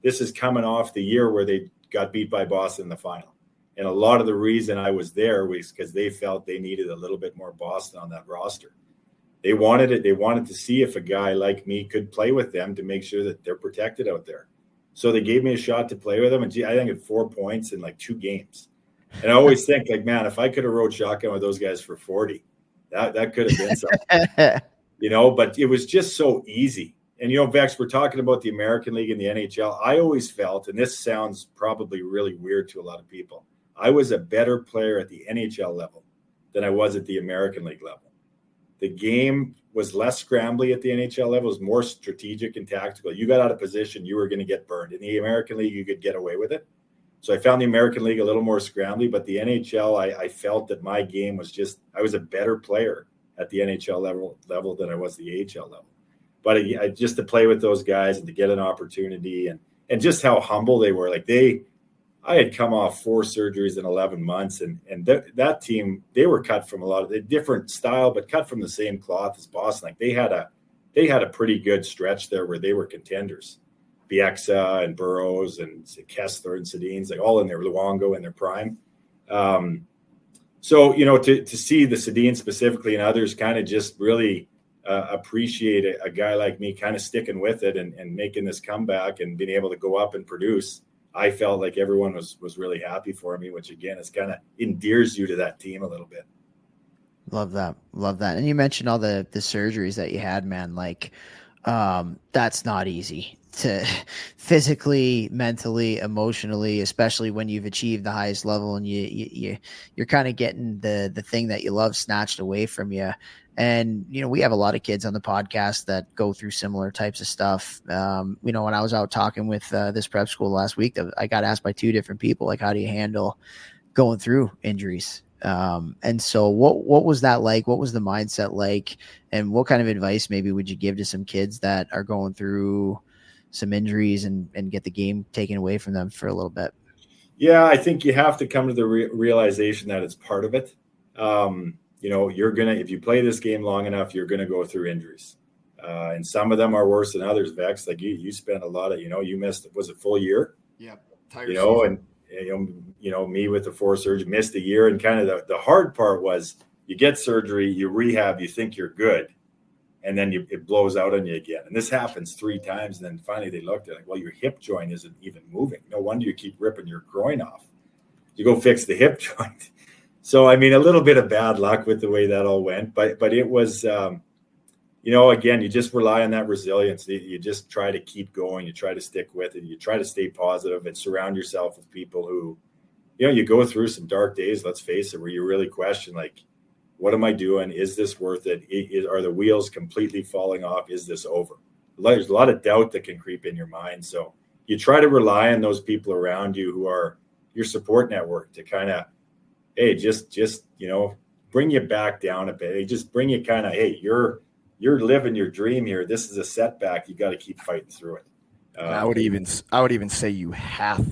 This is coming off the year where they got beat by Boston in the final. And a lot of the reason I was there was because they felt they needed a little bit more Boston on that roster. They wanted it. They wanted to see if a guy like me could play with them to make sure that they're protected out there. So they gave me a shot to play with them. And I think at 4 points in like 2 games. And I always think, like, man, if I could have rode shotgun with those guys for 40, that could have been something, but it was just so easy. And, Vex, we're talking about the American League and the NHL. I always felt, and this sounds probably really weird to a lot of people, I was a better player at the NHL level than I was at the American League level. the game was less scrambly at the NHL level. It was more strategic and tactical. You got out of position, you were going to get burned. In the American League, you could get away with it. So I found the American League a little more scrambly, but the NHL, I felt that my game was I was a better player at the NHL level than I was the AHL level. But I just to play with those guys and to get an opportunity and just how humble they were. Like I had come off 4 surgeries in 11 months, and that team, they were cut from a lot of the different style, but cut from the same cloth as Boston. Like they had a pretty good stretch there where they were contenders. Bieksa and Burrows and Kessler and Sedin's, like all in their Luongo in their prime. So, to see the Sedin specifically and others kind of just really appreciate a guy like me kind of sticking with it and making this comeback and being able to go up and produce, I felt like everyone was really happy for me, which again, is kind of endears you to that team a little bit. Love that. And you mentioned all the surgeries that you had, man. Like, that's not easy to physically, mentally, emotionally, especially when you've achieved the highest level and you're kind of getting the thing that you love snatched away from you. And, we have a lot of kids on the podcast that go through similar types of stuff. When I was out talking with this prep school last week, I got asked by 2 different people, like, how do you handle going through injuries? And so what was that like? What was the mindset like? And what kind of advice maybe would you give to some kids that are going through some injuries and get the game taken away from them for a little bit? Yeah, I think you have to come to the realization that it's part of it. If you play this game long enough, you're going to go through injuries. And some of them are worse than others, Vex. Like you spent a lot of, you missed, was it full year? Yeah. And me with the 4 surgery, missed a year. And kind of the hard part was you get surgery, you rehab, you think you're good. And then it blows out on you again. And this happens 3 times. And then finally they looked at it, well, your hip joint isn't even moving. No wonder you keep ripping your groin off. You go fix the hip joint. So, a little bit of bad luck with the way that all went. But it was, again, you just rely on that resilience. You just try to keep going. You try to stick with it. You try to stay positive and surround yourself with people who, you go through some dark days, let's face it, where you really question, like, what am I doing? Is this worth it? Are the wheels completely falling off? Is this over? There's a lot of doubt that can creep in your mind. So you try to rely on those people around you who are your support network to kind of, hey, just bring you back down a bit. They just bring you kind of, hey, you're living your dream here. This is a setback. You got to keep fighting through it. I would even say you have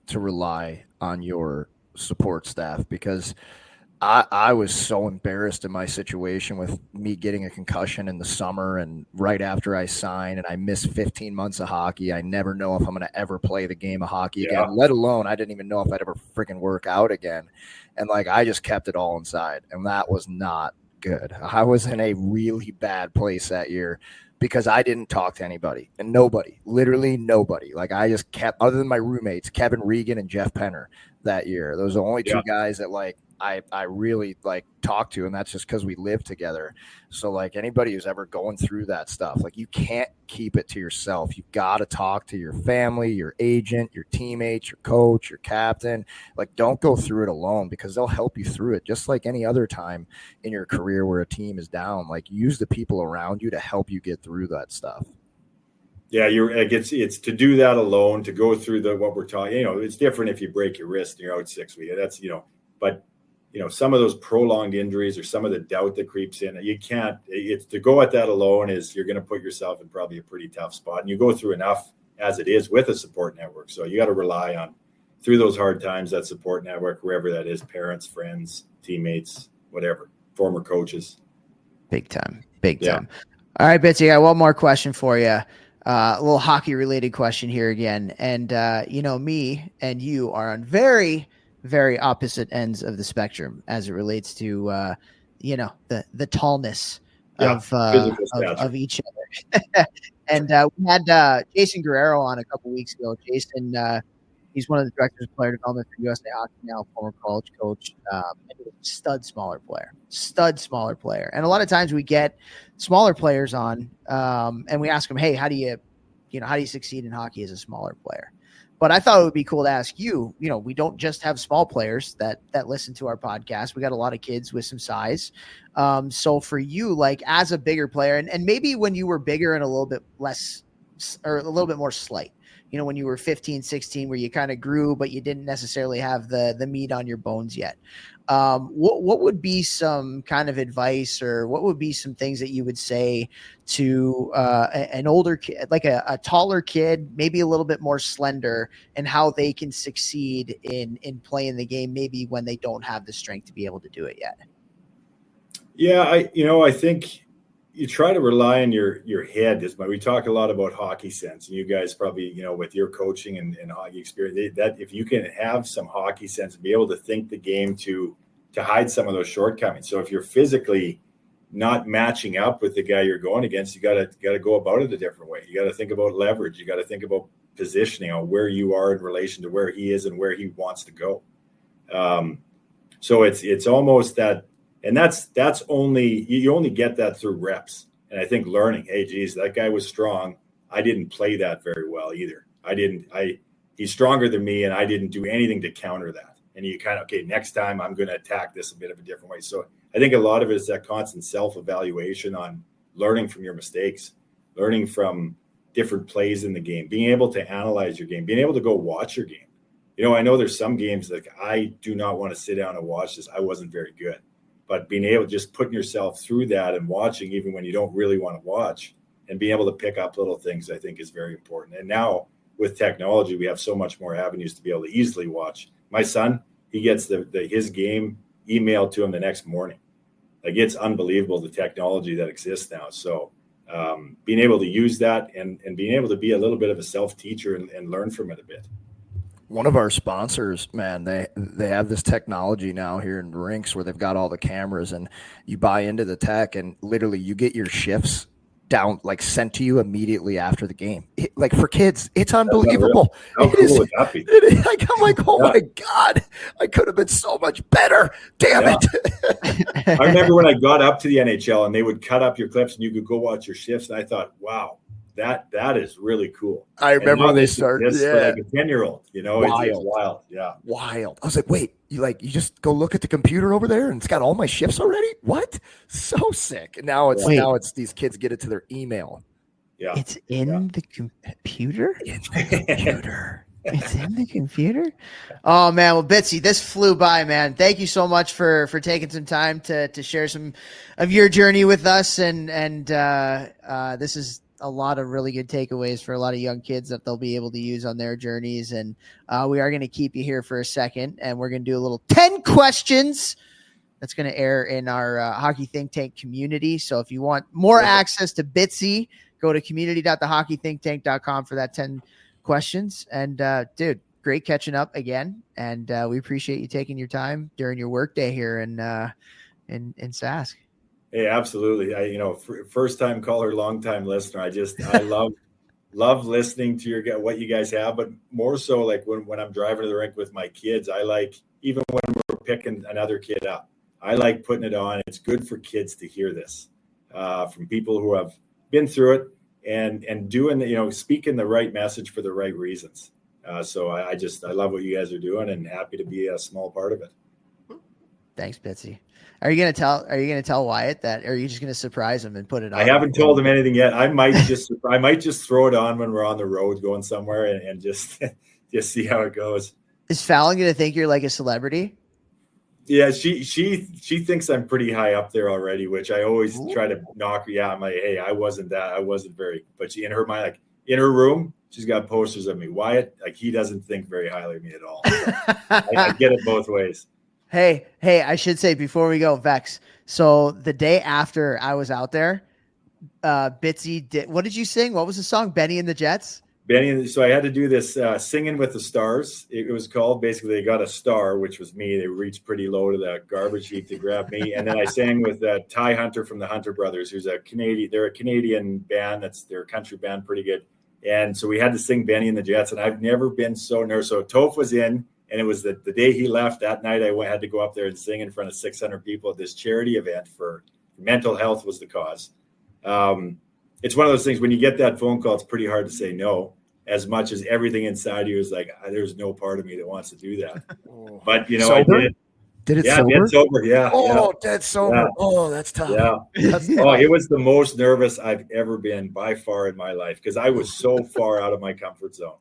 to rely on your support staff, because I was so embarrassed in my situation with me getting a concussion in the summer and right after I signed, and I missed 15 months of hockey. I never know if I'm going to ever play the game of hockey again, let alone I didn't even know if I'd ever freaking work out again. And I just kept it all inside, and that was not good. I was in a really bad place that year because I didn't talk to anybody, and literally nobody. I just kept, other than my roommates, Kevin Regan and Jeff Penner that year. Those are the only 2 guys that I really talk to, and that's just because we live together. So anybody who's ever going through that stuff, you can't keep it to yourself. You got to talk to your family, your agent, your teammates, your coach, your captain. Don't go through it alone, because they'll help you through it. Just like any other time in your career where a team is down, use the people around you to help you get through that stuff. Yeah, it's to do that alone, to go through what we're talking. It's different if you break your wrist and you're out 6 weeks. That's but. Some of those prolonged injuries or some of the doubt that creeps in, you can't, it's to go at that alone is you're going to put yourself in probably a pretty tough spot. And you go through enough as it is with a support network. So you got to rely on, through those hard times, that support network, wherever that is, parents, friends, teammates, whatever, former coaches. Big time. All right, Bitz, I got one more question for you. A little hockey related question here again. And, me and you are on very, very opposite ends of the spectrum as it relates to, the tallness of each other. And we had Jason Guerrero on a couple weeks ago. Jason, he's one of the directors of player development for USA Hockey now, former college coach, stud smaller player. And a lot of times we get smaller players on, and we ask them, hey, how do you succeed in hockey as a smaller player? But I thought it would be cool to ask you, we don't just have small players that listen to our podcast. We got a lot of kids with some size. So for you, like as a bigger player, and maybe when you were bigger and a little bit less or a little bit more slight, when you were 15, 16, where you kind of grew, but you didn't necessarily have the meat on your bones yet. What would be some kind of advice, or what would be some things that you would say to an older kid, like a taller kid, maybe a little bit more slender, and how they can succeed in playing the game, maybe when they don't have the strength to be able to do it yet? Yeah, I think you try to rely on your head. We talk a lot about hockey sense, and you guys probably, with your coaching and hockey experience, that if you can have some hockey sense and be able to think the game to hide some of those shortcomings. So if you're physically not matching up with the guy you're going against, you got to go about it a different way. You got to think about leverage. You got to think about positioning on where you are in relation to where he is and where he wants to go. So it's almost that. And that's only, you only get that through reps. And I think learning, hey, geez, that guy was strong. I didn't play that very well either. He's stronger than me, and I didn't do anything to counter that. And you kind of, okay, next time I'm going to attack this a bit of a different way. So I think a lot of it is that constant self-evaluation on learning from your mistakes, learning from different plays in the game, being able to analyze your game, being able to go watch your game. I know there's some games like I do not want to sit down and watch this. I wasn't very good. But being able to just putting yourself through that and watching even when you don't really want to watch and being able to pick up little things, I think is very important. And now with technology, we have so much more avenues to be able to easily watch. My son, he gets his game emailed to him the next morning. Like, it's unbelievable, the technology that exists now. So being able to use that and being able to be a little bit of a self-teacher and learn from it a bit. One of our sponsors, man, they have this technology now here in rinks where they've got all the cameras, and you buy into the tech, and literally you get your shifts down, like sent to you immediately after the game. Like for kids, it's unbelievable. How cool would that be? I'm like, oh my God, I could have been so much better. Damn it. I remember when I got up to the NHL and they would cut up your clips and you could go watch your shifts. And I thought, wow, that is really cool. I remember when they started, for like a 10-year-old, it's wild. Yeah. Wild. I was like, wait, you just go look at the computer over there and it's got all my shifts already? What? So sick. And now it's these kids get it to their email. Yeah. It's in the computer? It's in the computer. It's in the computer? Oh man, well, Bitzy, this flew by, man. Thank you so much for taking some time to share some of your journey with us, and this is a lot of really good takeaways for a lot of young kids that they'll be able to use on their journeys. And we are going to keep you here for a second, and we're going to do a little 10 questions that's going to air in our Hockey Think Tank community. So if you want more access to Bitzy, go to community.thehockeythinktank.com for that 10 questions. And dude, great catching up again. And we appreciate you taking your time during your workday here in Sask. Hey, absolutely. First time caller, long time listener. I love listening to what you guys have, but more so like when I'm driving to the rink with my kids, I like, even when we're picking another kid up, I like putting it on. It's good for kids to hear this from people who have been through it and doing, speaking the right message for the right reasons. So I love what you guys are doing and happy to be a small part of it. Thanks, Bitzy. Are you gonna tell Wyatt that, or are you just gonna surprise him and put it on? I haven't told him anything yet. I might just throw it on when we're on the road going somewhere and just see how it goes. Is Fallon gonna think you're like a celebrity? Yeah, she thinks I'm pretty high up there already, which I always try to knock. Yeah, I'm like, hey, I wasn't very, but she, in her mind, like in her room, she's got posters of me. Wyatt, like, he doesn't think very highly of me at all. So I get it both ways. Hey, I should say before we go, Vex. So the day after I was out there, Bitzy did. What did you sing? What was the song? Benny and the Jets. So I had to do this Singing with the Stars. It was called, basically, they got a star, which was me. They reached pretty low to the garbage heap to grab me. And then I sang with Ty Hunter from the Hunter Brothers, who's a Canadian. They're a Canadian band. They're a country band, pretty good. And so we had to sing Benny and the Jets. And I've never been so nervous. So Toph was in. And it was the day he left. That night, I had to go up there and sing in front of 600 people at this charity event for mental health was the cause. It's one of those things when you get that phone call, it's pretty hard to say no. as much as everything inside you is like, there's no part of me that wants to do that. But, Sober? I did it. Did it Yeah, sober? dead sober. Yeah. Oh, dead sober. Yeah. Oh, that's tough. Yeah. That's Oh, it was the most nervous I've ever been by far in my life because I was so far out of my comfort zone.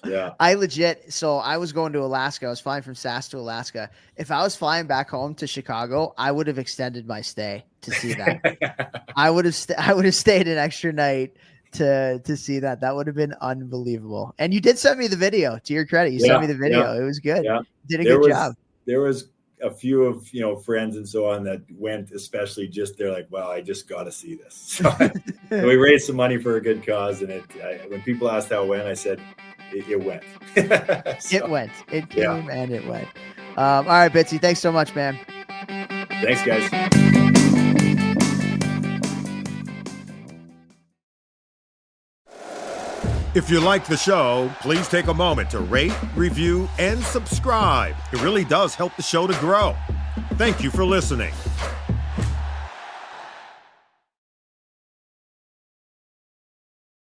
Yeah. I was going to Alaska. I was flying from Sask to Alaska. If I was flying back home to Chicago, I would have extended my stay to see that. I would have stayed an extra night to see that. That would have been unbelievable. And you did send me the video. To your credit, you sent me the video. It was good. Yeah. Did a good job. There was a few of friends and so on that went, especially just they're like, wow, I just got to see this. So we raised some money for a good cause, and when people asked how it went, I said it went. It went. It came and it went. All right, Bitsy, thanks so much, man. Thanks, guys. If you like the show, please take a moment to rate, review, and subscribe. It really does help the show to grow. Thank you for listening.